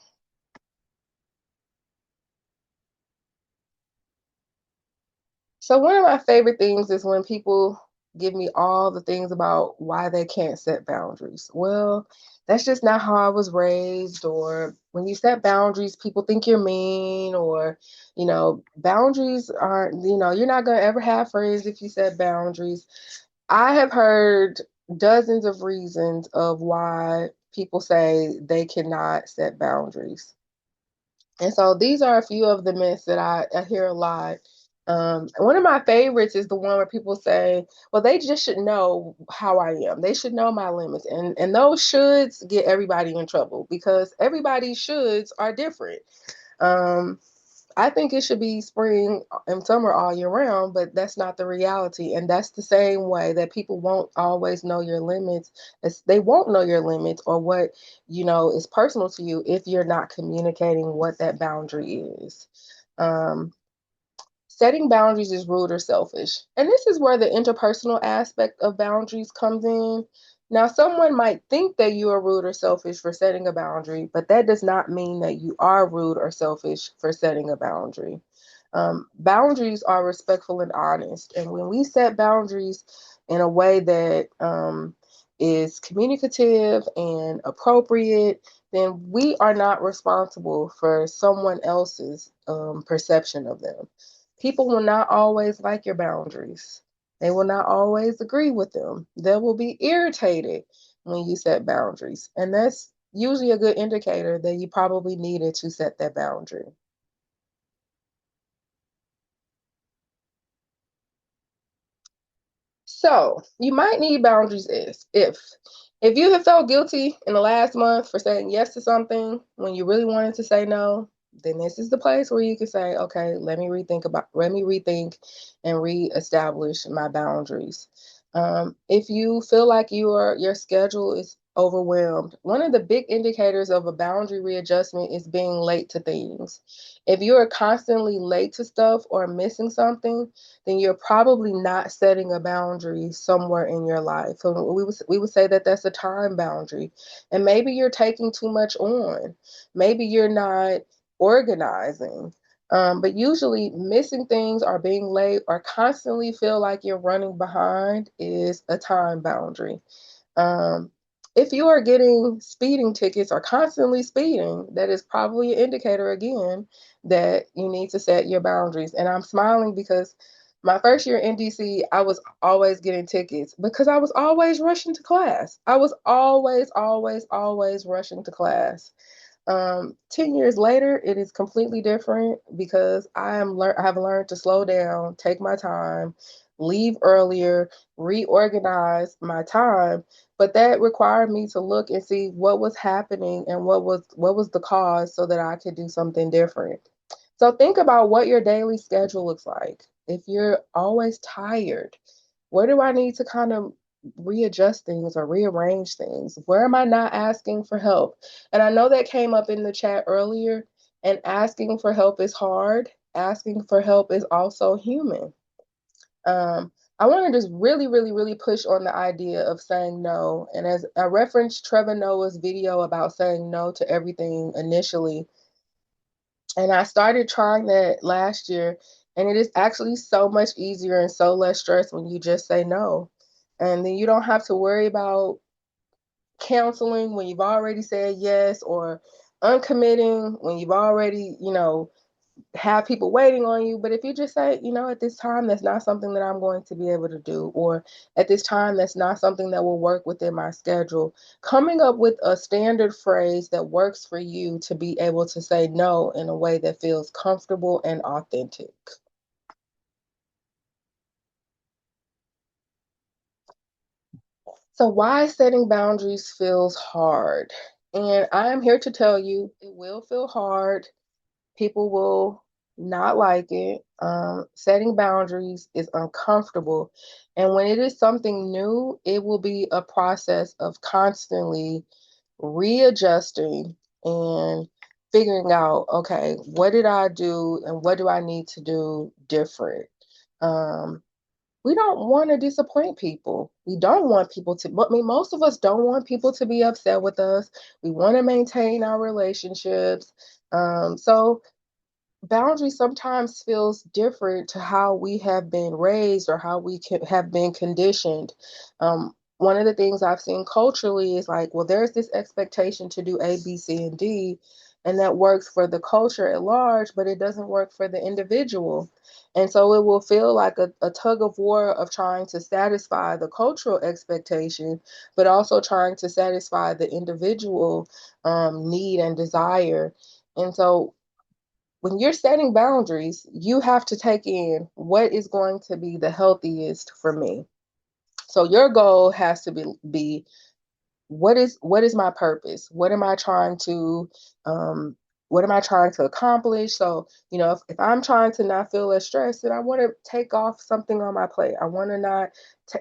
So one of my favorite things is when people give me all the things about why they can't set boundaries. Well, that's just not how I was raised, or when you set boundaries, people think you're mean, or, boundaries aren't, you're not going to ever have friends if you set boundaries. I have heard dozens of reasons of why people say they cannot set boundaries. And so these are a few of the myths that I hear a lot. One of my favorites is the one where people say, well, they just should know how I am. They should know my limits. And those shoulds get everybody in trouble because everybody's shoulds are different. Um, I think it should be spring and summer all year round, but that's not the reality. And that's the same way that people won't always know your limits. They won't know your limits or what, is personal to you if you're not communicating what that boundary is. Um, Setting boundaries is rude or selfish. And this is where the interpersonal aspect of boundaries comes in. Now, someone might think that you are rude or selfish for setting a boundary, but that does not mean that you are rude or selfish for setting a boundary. Boundaries are respectful and honest. And when we set boundaries in a way that is communicative and appropriate, then we are not responsible for someone else's perception of them. People will not always like your boundaries. They will not always agree with them. They will be irritated when you set boundaries. And that's usually a good indicator that you probably needed to set that boundary. So you might need boundaries if you have felt guilty in the last month for saying yes to something when you really wanted to say no, then this is the place where you can say, okay, let me rethink and reestablish my boundaries. If you feel like your schedule is overwhelmed, one of the big indicators of a boundary readjustment is being late to things. If you are constantly late to stuff or missing something, then you're probably not setting a boundary somewhere in your life. So we would say that that's a time boundary. And maybe you're taking too much on. Maybe you're not organizing. But usually missing things or being late or constantly feel like you're running behind is a time boundary. Um, if you are getting speeding tickets or constantly speeding, that is probably an indicator again that you need to set your boundaries. And I'm smiling because my first year in DC, I was always getting tickets because I was always rushing to class. I was always, always, always rushing to class. 10 years later, it is completely different because I have learned to slow down, take my time, leave earlier, reorganize my time. But that required me to look and see what was happening and what was the cause so that I could do something different. So think about what your daily schedule looks like. If you're always tired, where do I need to kind of readjust things or rearrange things? Where am I not asking for help? And I know that came up in the chat earlier, and asking for help is hard. Asking for help is also human. I want to just really, really, really push on the idea of saying no. And as I referenced Trevor Noah's video about saying no to everything initially, and I started trying that last year, and it is actually so much easier and so less stress when you just say no. And then you don't have to worry about counseling when you've already said yes, or uncommitting when you've already, have people waiting on you. But if you just say, at this time, that's not something that I'm going to be able to do, or at this time, that's not something that will work within my schedule, coming up with a standard phrase that works for you to be able to say no in a way that feels comfortable and authentic. So, why setting boundaries feels hard? And I am here to tell you it will feel hard. People will not like it. Setting boundaries is uncomfortable. And when it is something new, it will be a process of constantly readjusting and figuring out, okay, what did I do and what do I need to do different? Um, we don't want to disappoint people. We don't want people to, I mean, most of us don't want people to be upset with us. We want to maintain our relationships. So boundaries sometimes feels different to how we have been raised or how have been conditioned. One of the things I've seen culturally is like, well, there's this expectation to do A, B, C, and D, and that works for the culture at large, but it doesn't work for the individual. And so it will feel like a tug of war of trying to satisfy the cultural expectation, but also trying to satisfy the individual need and desire. And so when you're setting boundaries, you have to take in what is going to be the healthiest for me. So your goal has to be what is my purpose? Um what am I trying to accomplish? So, if I'm trying to not feel as stressed, then I want to take off something on my plate. I want to not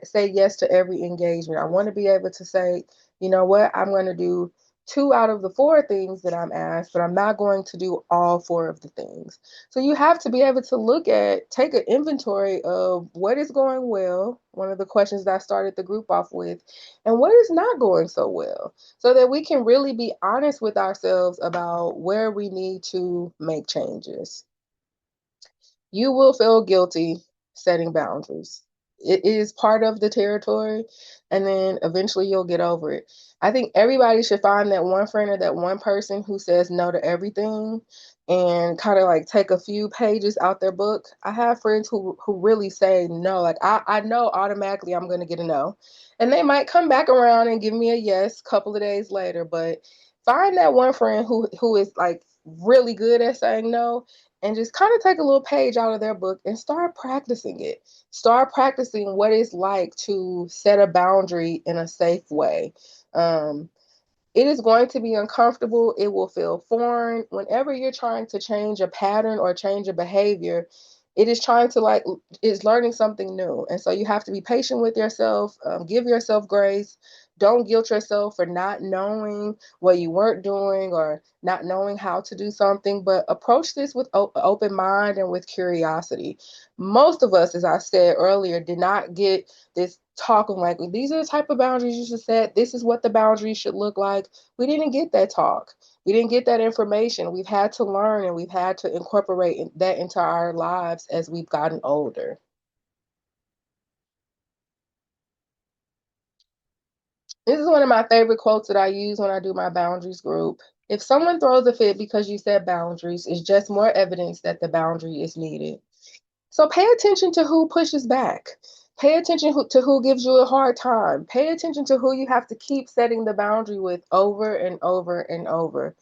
say yes to every engagement. I want to be able to say, you know what, I'm going to do two out of the four things that I'm asked, but I'm not going to do all four of the things. So you have to be able to take an inventory of what is going well. One of the questions that I started the group off with, and what is not going so well, so that we can really be honest with ourselves about where we need to make changes. You will feel guilty setting boundaries. It is part of the territory, and then eventually you'll get over it. I think everybody should find that one friend or that one person who says no to everything and kind of like take a few pages out their book. I have friends who really say no. Like I know automatically I'm gonna get a no. And they might come back around and give me a yes a couple of days later, but find that one friend who is like really good at saying no, and just kind of take a little page out of their book and start practicing it. Start practicing what it's like to set a boundary in a safe way. Um, it is going to be uncomfortable. It will feel foreign. Whenever you're trying to change a pattern or change a behavior, it is trying to is learning something new. And so you have to be patient with yourself, give yourself grace. Don't guilt yourself for not knowing what you weren't doing or not knowing how to do something, but approach this with open mind and with curiosity. Most of us, as I said earlier, did not get this talk of like, these are the type of boundaries you should set. This is what the boundaries should look like. We didn't get that talk. We didn't get that information. We've had to learn and we've had to incorporate that into our lives as we've gotten older. This is one of my favorite quotes that I use when I do my boundaries group. If someone throws a fit because you set boundaries, it's just more evidence that the boundary is needed. So pay attention to who pushes back. Pay attention to who gives you a hard time. Pay attention to who you have to keep setting the boundary with over and over and over.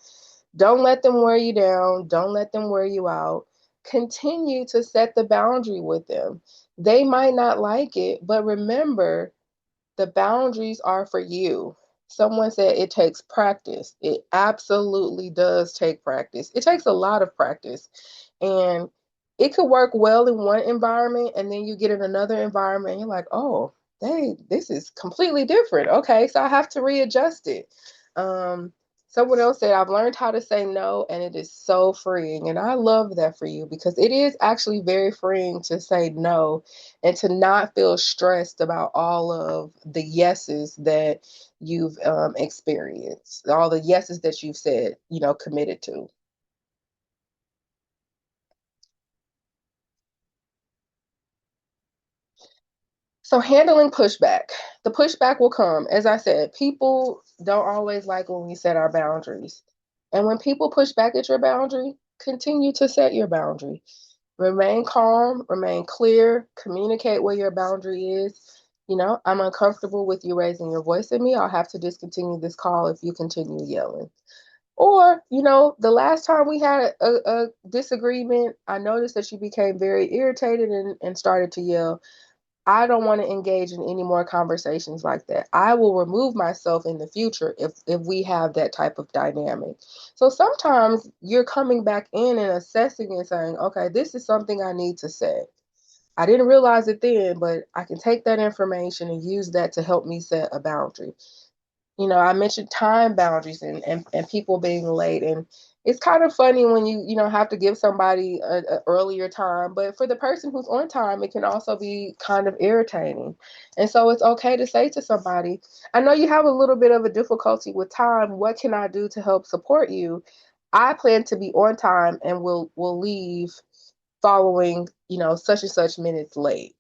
Don't let them wear you down. Don't let them wear you out. Continue to set the boundary with them. They might not like it, but remember, the boundaries are for you. Someone said it takes practice. It absolutely does take practice. It takes a lot of practice. And it could work well in one environment, and then you get in another environment, and you're like, oh, this is completely different. Okay, so I have to readjust it. Um, Someone else said, I've learned how to say no, and it is so freeing. And I love that for you because it is actually very freeing to say no and to not feel stressed about all of the yeses that you've experienced, all the yeses that you've said, committed to. So handling pushback. The pushback will come. As I said, people don't always like when we set our boundaries. And when people push back at your boundary, continue to set your boundary. Remain calm, remain clear, communicate where your boundary is. I'm uncomfortable with you raising your voice at me. I'll have to discontinue this call if you continue yelling. Or, the last time we had a disagreement, I noticed that you became very irritated and started to yell. I don't want to engage in any more conversations like that. I will remove myself in the future if we have that type of dynamic. So sometimes you're coming back in and assessing and saying, okay, this is something I need to say. I didn't realize it then, but I can take that information and use that to help me set a boundary. I mentioned time boundaries and people being late. And it's kind of funny when you have to give somebody a earlier time. But for the person who's on time, it can also be kind of irritating. And so it's okay to say to somebody, I know you have a little bit of a difficulty with time. What can I do to help support you? I plan to be on time and will leave following, such and such minutes late.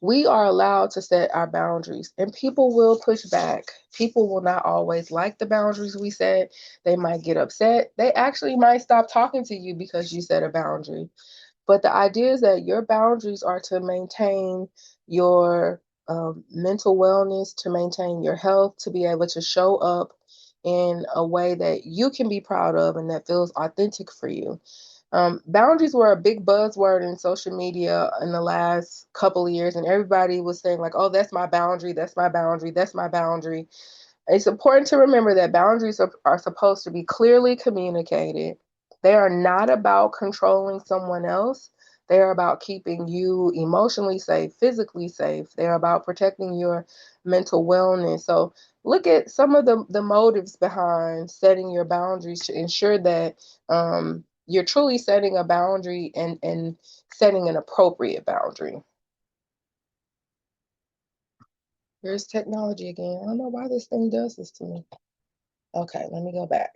We are allowed to set our boundaries, and people will push back. People will not always like the boundaries we set. They might get upset. They actually might stop talking to you because you set a boundary. But the idea is that your boundaries are to maintain your mental wellness, to maintain your health, to be able to show up in a way that you can be proud of and that feels authentic for you. Boundaries were a big buzzword in social media in the last couple of years, and everybody was saying, like, oh, that's my boundary, that's my boundary, that's my boundary. It's important to remember that boundaries are supposed to be clearly communicated. They are not about controlling someone else. They are about keeping you emotionally safe, physically safe. They're about protecting your mental wellness. So look at some of the motives behind setting your boundaries to ensure that you're truly setting a boundary and setting an appropriate boundary. Here's technology again. I don't know why this thing does this to me. Okay, let me go back.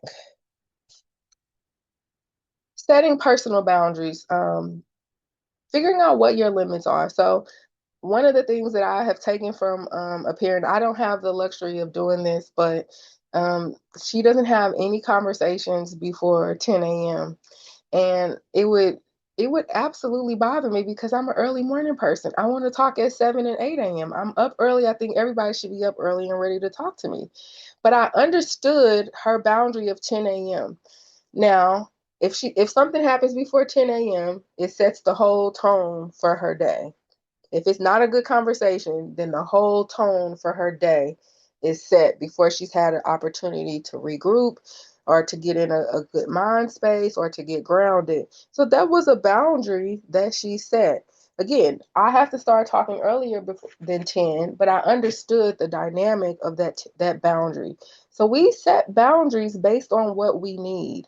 Setting personal boundaries, figuring out what your limits are. So one of the things that I have taken from a parent, I don't have the luxury of doing this, but she doesn't have any conversations before 10 a.m. And it would absolutely bother me because I'm an early morning person. I want to talk at 7 and 8 a.m. I'm up early. I think everybody should be up early and ready to talk to me. But I understood her boundary of 10 a.m. Now, if something happens before 10 a.m., it sets the whole tone for her day. If it's not a good conversation, then the whole tone for her day is set before she's had an opportunity to regroup or to get in a good mind space or to get grounded. So that was a boundary that she set. Again, I have to start talking earlier than 10, but I understood the dynamic of that boundary. So we set boundaries based on what we need.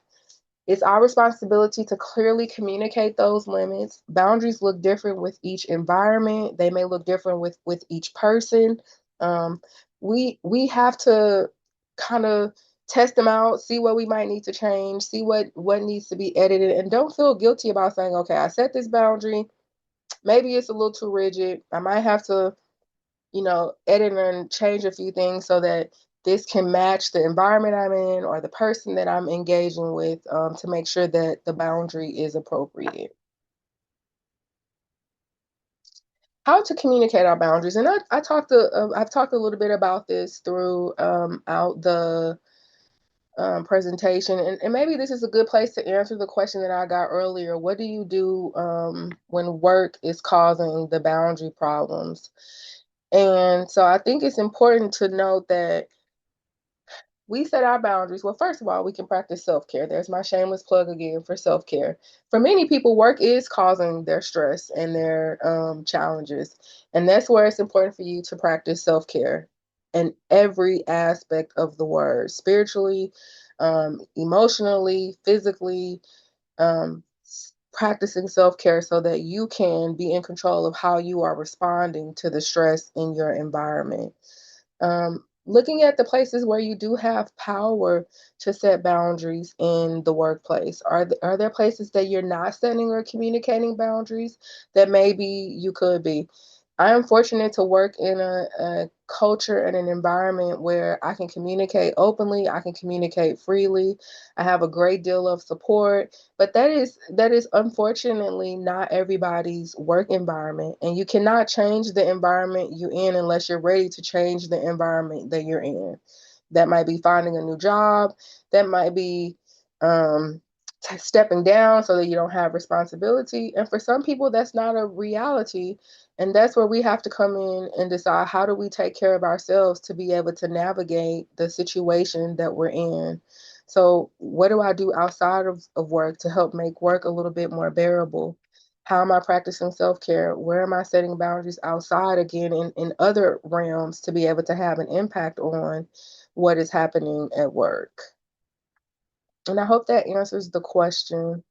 It's our responsibility to clearly communicate those limits. Boundaries look different with each environment. They may look different with each person. Um, we have to kind of test them out, see what we might need to change, see what needs to be edited, and don't feel guilty about saying, okay, I set this boundary. Maybe it's a little too rigid. I might have to edit and change a few things so that this can match the environment I'm in or the person that I'm engaging with, to make sure that the boundary is appropriate. How to communicate our boundaries, and I've talked a little bit about this through out the presentation, and maybe this is a good place to answer the question that I got earlier. What do you do when work is causing the boundary problems? And so I think it's important to note that we set our boundaries. Well, first of all, we can practice self care. There's my shameless plug again for self care. For many people, work is causing their stress and their challenges. And that's where it's important for you to practice self care in every aspect of the word, spiritually, emotionally, physically, practicing self care so that you can be in control of how you are responding to the stress in your environment. Looking at the places where you do have power to set boundaries in the workplace. Are there places that you're not setting or communicating boundaries that maybe you could be? I am fortunate to work in a culture and an environment where I can communicate openly, I can communicate freely. I have a great deal of support, but that is unfortunately not everybody's work environment, and you cannot change the environment you're in unless you're ready to change the environment that you're in. That might be finding a new job, that might be um, stepping down so that you don't have responsibility. And for some people, that's not a reality. And that's where we have to come in and decide, how do we take care of ourselves to be able to navigate the situation that we're in. So what do I do outside of work to help make work a little bit more bearable? How am I practicing self-care? Where am I setting boundaries outside again in other realms to be able to have an impact on what is happening at work? And I hope that answers the question.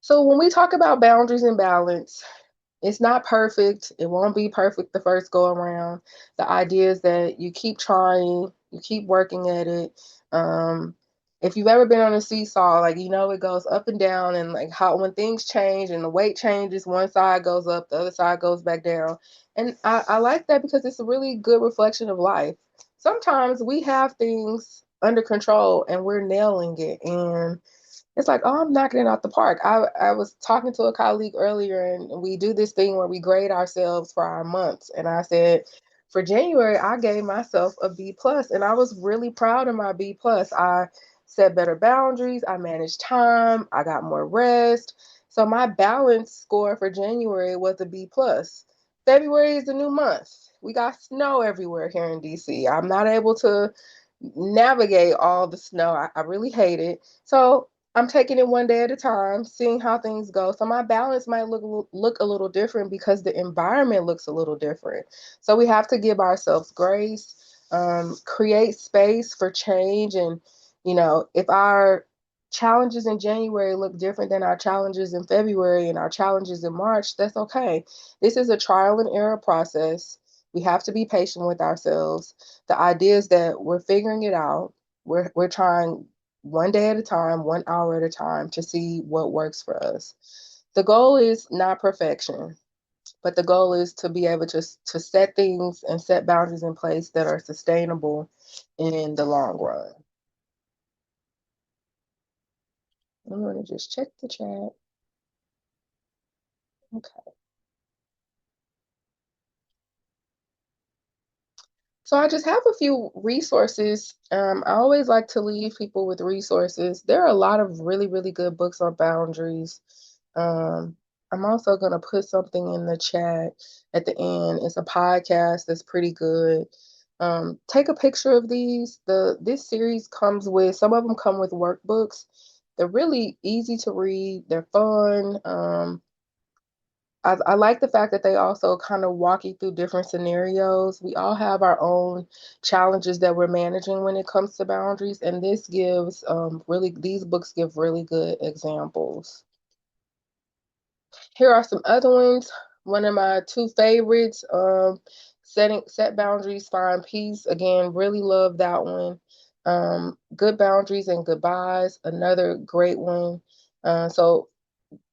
So when we talk about boundaries and balance, it's not perfect. It won't be perfect the first go around. The idea is that you keep trying, You keep working at it. Um, if you've ever been on a seesaw, like you know it goes up and down, and like how when things change and the weight changes, one side goes up, the other side goes back down. And I like that because it's a really good reflection of life. Sometimes we have things under control and we're nailing it, and it's like, oh, I'm knocking it out the park. I was talking to a colleague earlier, and we do this thing where we grade ourselves for our months. And I said, for January, I gave myself a B plus, and I was really proud of my B plus. I set better boundaries. I managed time. I got more rest. So my balance score for January was a B plus. February is the new month. We got snow everywhere here in DC. I'm not able to navigate all the snow. I really hate it. So I'm taking it one day at a time, seeing how things go. So my balance might look a little different because the environment looks a little different. So we have to give ourselves grace, create space for change, and if our challenges in January look different than our challenges in February and our challenges in March, that's okay. This is a trial and error process. We have to be patient with ourselves. The idea is that we're figuring it out. We're trying one day at a time, 1 hour at a time to see what works for us. The goal is not perfection, but the goal is to be able to set things and set boundaries in place that are sustainable in the long run. I'm going to just check the chat. Okay. So I just have a few resources. I always like to leave people with resources. There are a lot of really, really good books on boundaries. Um, I'm also going to put something in the chat at the end. It's a podcast that's pretty good. Take a picture of these. This series comes with some of them come with workbooks. They're really easy to read. They're fun. I like the fact that they also kind of walk you through different scenarios. We all have our own challenges that we're managing when it comes to boundaries, and this gives these books give really good examples. Here are some other ones. One of my two favorites, Set Boundaries, Find Peace. Again, really love that one. Good Boundaries and Goodbyes, another great one. So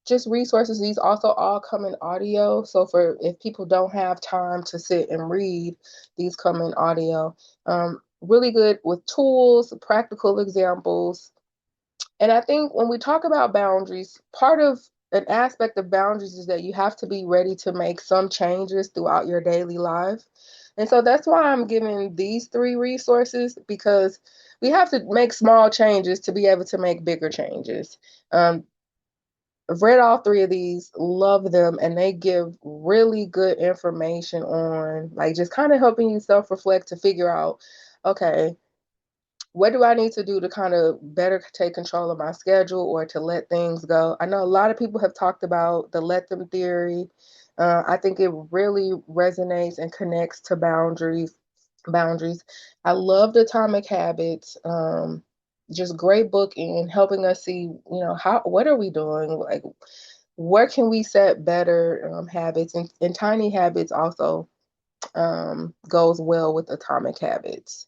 just resources. These also all come in audio. So for if people don't have time to sit and read, these come in audio. Really good with tools, practical examples. And I think when we talk about boundaries, part of an aspect of boundaries is that you have to be ready to make some changes throughout your daily life. And so that's why I'm giving these three resources, because we have to make small changes to be able to make bigger changes. I've read all three of these, love them, and they give really good information on like just kind of helping you self-reflect to figure out, okay, what do I need to do to kind of better take control of my schedule or to let things go? I know a lot of people have talked about the let them theory. I think it really resonates and connects to boundaries. I loved Atomic Habits. Just great book in helping us see, what are we doing? Like, where can we set better habits? And Tiny Habits also goes well with Atomic Habits.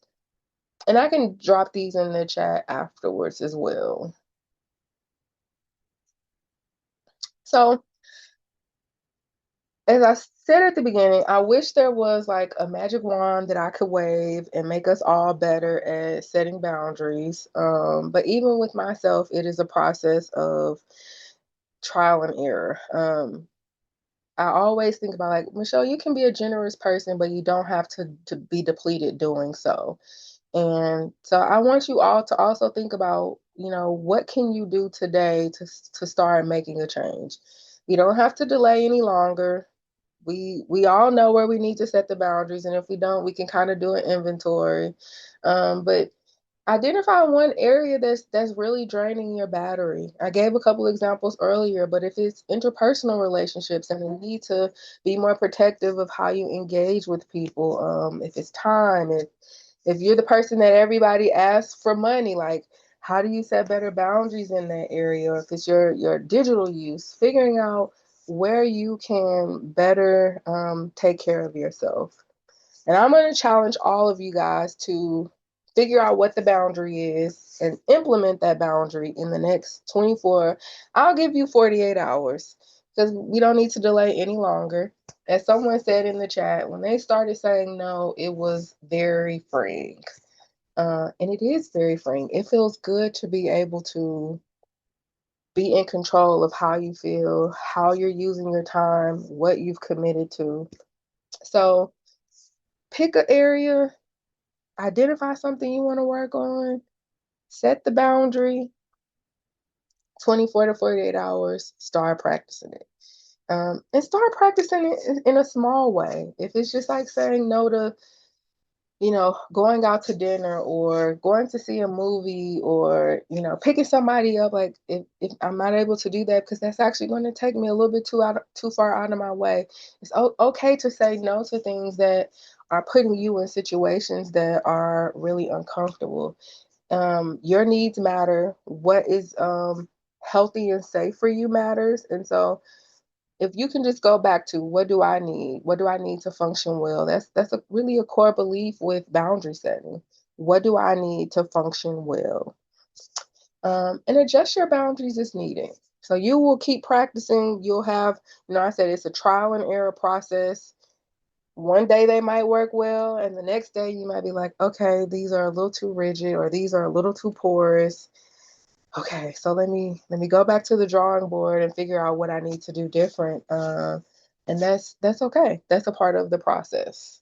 And I can drop these in the chat afterwards as well. So, as I said at the beginning, I wish there was like a magic wand that I could wave and make us all better at setting boundaries. But even with myself, it is a process of trial and error. I always think about like, Mechelle, you can be a generous person, but you don't have to be depleted doing so. And so I want you all to also think about, what can you do today to start making a change? You don't have to delay any longer. We all know where we need to set the boundaries, and if we don't, we can kind of do an inventory. But identify one area that's really draining your battery. I gave a couple examples earlier, but if it's interpersonal relationships and the need to be more protective of how you engage with people, if it's time, if you're the person that everybody asks for money, like how do you set better boundaries in that area? Or if it's your digital use, figuring out where you can better take care of yourself. And I'm going to challenge all of you guys to figure out what the boundary is and implement that boundary in the next 24. I'll give you 48 hours because we don't need to delay any longer. As someone said in the chat, when they started saying no, it was very freeing. And it is very freeing. It feels good to be able to be in control of how you feel, how you're using your time, what you've committed to. So pick an area, identify something you want to work on, set the boundary, 24 to 48 hours, start practicing it. And start practicing it in a small way. If it's just like saying no to, going out to dinner or going to see a movie or, picking somebody up, like if I'm not able to do that because that's actually going to take me a little bit too far out of my way, it's okay to say no to things that are putting you in situations that are really uncomfortable. Your needs matter. What is healthy and safe for you matters. And so if you can just go back to what do I need? What do I need to function well? That's really a core belief with boundary setting. What do I need to function well? And adjust your boundaries as needed. So you will keep practicing. You'll have, I said it's a trial and error process. One day they might work well, and the next day you might be like, okay, these are a little too rigid or these are a little too porous. Okay, so let me go back to the drawing board and figure out what I need to do different. And that's okay. That's a part of the process.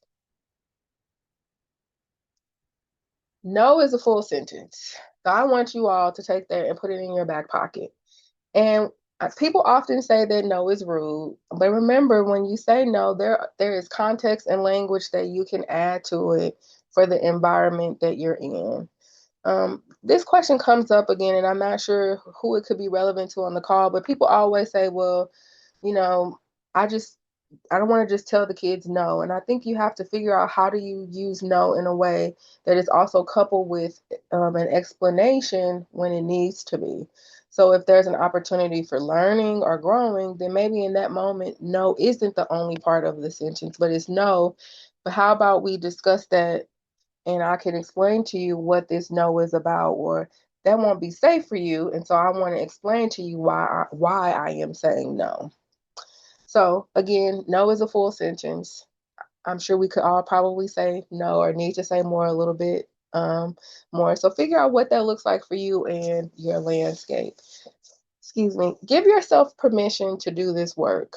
No is a full sentence. So I want you all to take that and put it in your back pocket. And people often say that no is rude, but remember when you say no, there is context and language that you can add to it for the environment that you're in. This question comes up again, and I'm not sure who it could be relevant to on the call, but people always say, well, you know, I just I don't want to just tell the kids no. And I think you have to figure out how do you use no in a way that is also coupled with an explanation when it needs to be. So if there's an opportunity for learning or growing, then maybe in that moment, no isn't the only part of the sentence, but it's no. But how about we discuss that and I can explain to you what this no is about, or that won't be safe for you. And so I want to explain to you why I am saying no. So again, no is a full sentence. I'm sure we could all probably say no or need to say more a little bit more. So figure out what that looks like for you and your landscape. Excuse me. Give yourself permission to do this work.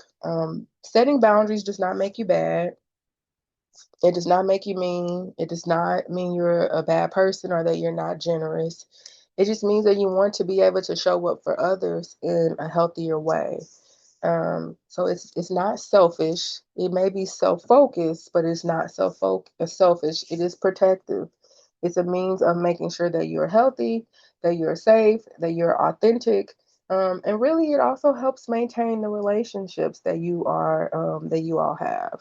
Setting boundaries does not make you bad. It does not make you mean. It does not mean you're a bad person or that you're not generous. It just means that you want to be able to show up for others in a healthier way. So it's not selfish. It may be self-focused, but it's not selfish. It is protective. It's a means of making sure that you're healthy, that you're safe, that you're authentic, and really it also helps maintain the relationships that you all have.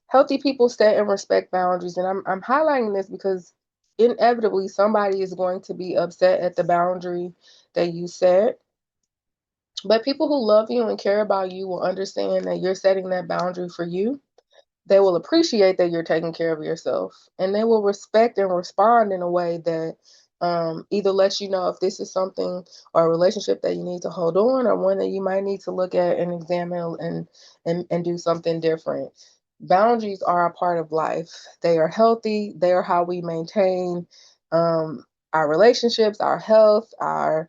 Healthy people set and respect boundaries, and I'm highlighting this because inevitably somebody is going to be upset at the boundary that you set. But people who love you and care about you will understand that you're setting that boundary for you. They will appreciate that you're taking care of yourself, and they will respect and respond in a way that either lets you know if this is something or a relationship that you need to hold on, or one that you might need to look at and examine and do something different. Boundaries are a part of life. They are healthy. They are how we maintain our relationships, our health, our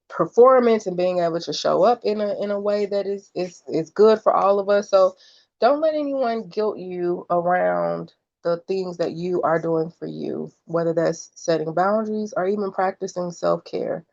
performance, and being able to show up in a way that is good for all of us. So don't let anyone guilt you around the things that you are doing for you, whether that's setting boundaries or even practicing self-care.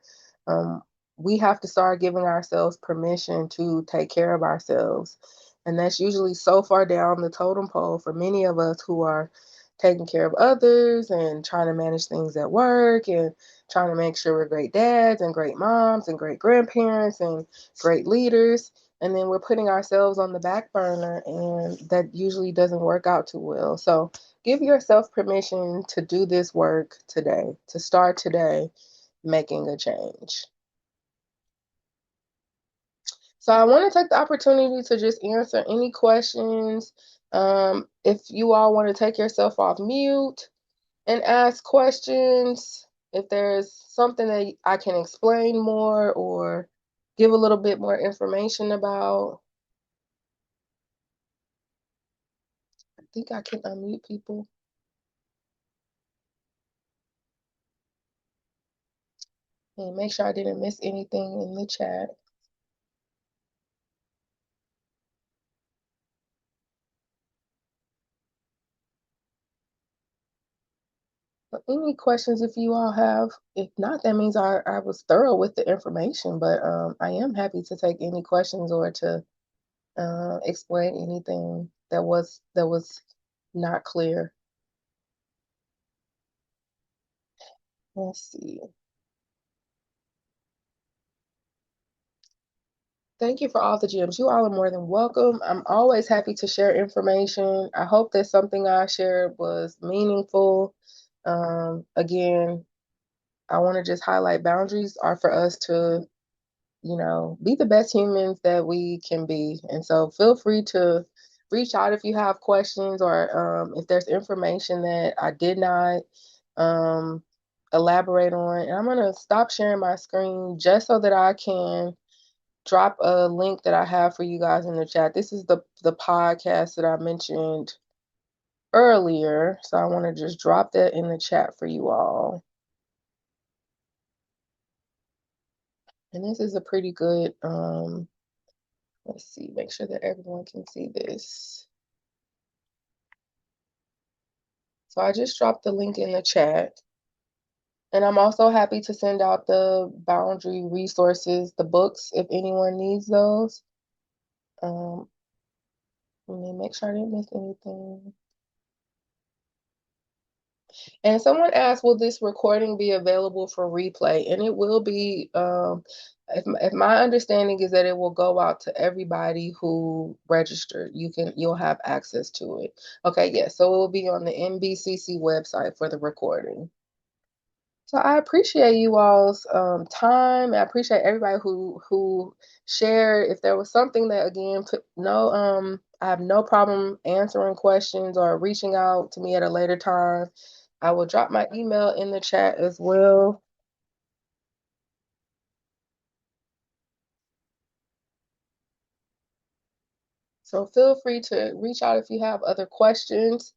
Um, we have to start giving ourselves permission to take care of ourselves. And that's usually so far down the totem pole for many of us who are taking care of others and trying to manage things at work and trying to make sure we're great dads and great moms and great grandparents and great leaders. And then we're putting ourselves on the back burner, and that usually doesn't work out too well. So give yourself permission to do this work today, to start today making a change. So I want to take the opportunity to just answer any questions. If you all want to take yourself off mute, and ask questions if there's something that I can explain more or give a little bit more information about. I think I can unmute people and make sure I didn't miss anything in the chat. But any questions if you all have? If not, that means I was thorough with the information, but I am happy to take any questions or to explain anything that was not clear. Let's see. Thank you for all the gems. You all are more than welcome. I'm always happy to share information. I hope that something I shared was meaningful. Again, I want to just highlight boundaries are for us to, be the best humans that we can be. And so feel free to reach out if you have questions or if there's information that I did not um, elaborate on. And I'm going to stop sharing my screen just so that I can drop a link that I have for you guys in the chat. This is the podcast that I mentioned earlier. So I want to just drop that in the chat for you all. And this is a pretty good, let's see, make sure that everyone can see this. So I just dropped the link in the chat. And I'm also happy to send out the boundary resources, the books, if anyone needs those. Let me make sure I didn't miss anything. And someone asked, will this recording be available for replay? And it will be, if my understanding is that it will go out to everybody who registered. You'll have access to it. Okay, yes. So it will be on the NBCC website for the recording. So I appreciate you all's time. I appreciate everybody who shared. If there was something that again, I have no problem answering questions or reaching out to me at a later time. I will drop my email in the chat as well. So feel free to reach out if you have other questions.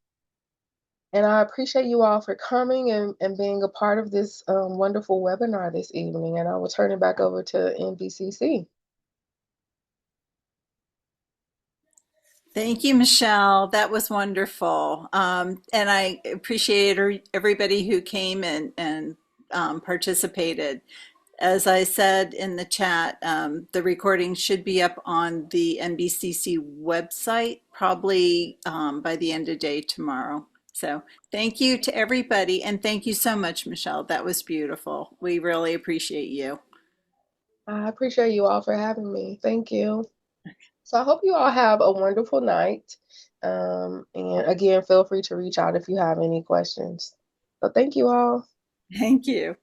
And I appreciate you all for coming and being a part of this wonderful webinar this evening. And I will turn it back over to NBCC. Thank you, Mechelle. That was wonderful. And I appreciate everybody who came and participated. As I said in the chat, the recording should be up on the NBCC website probably by the end of day tomorrow. So thank you to everybody. And thank you so much, Mechelle. That was beautiful. We really appreciate you. I appreciate you all for having me. Thank you. So I hope you all have a wonderful night. And again, feel free to reach out if you have any questions. So thank you all. Thank you.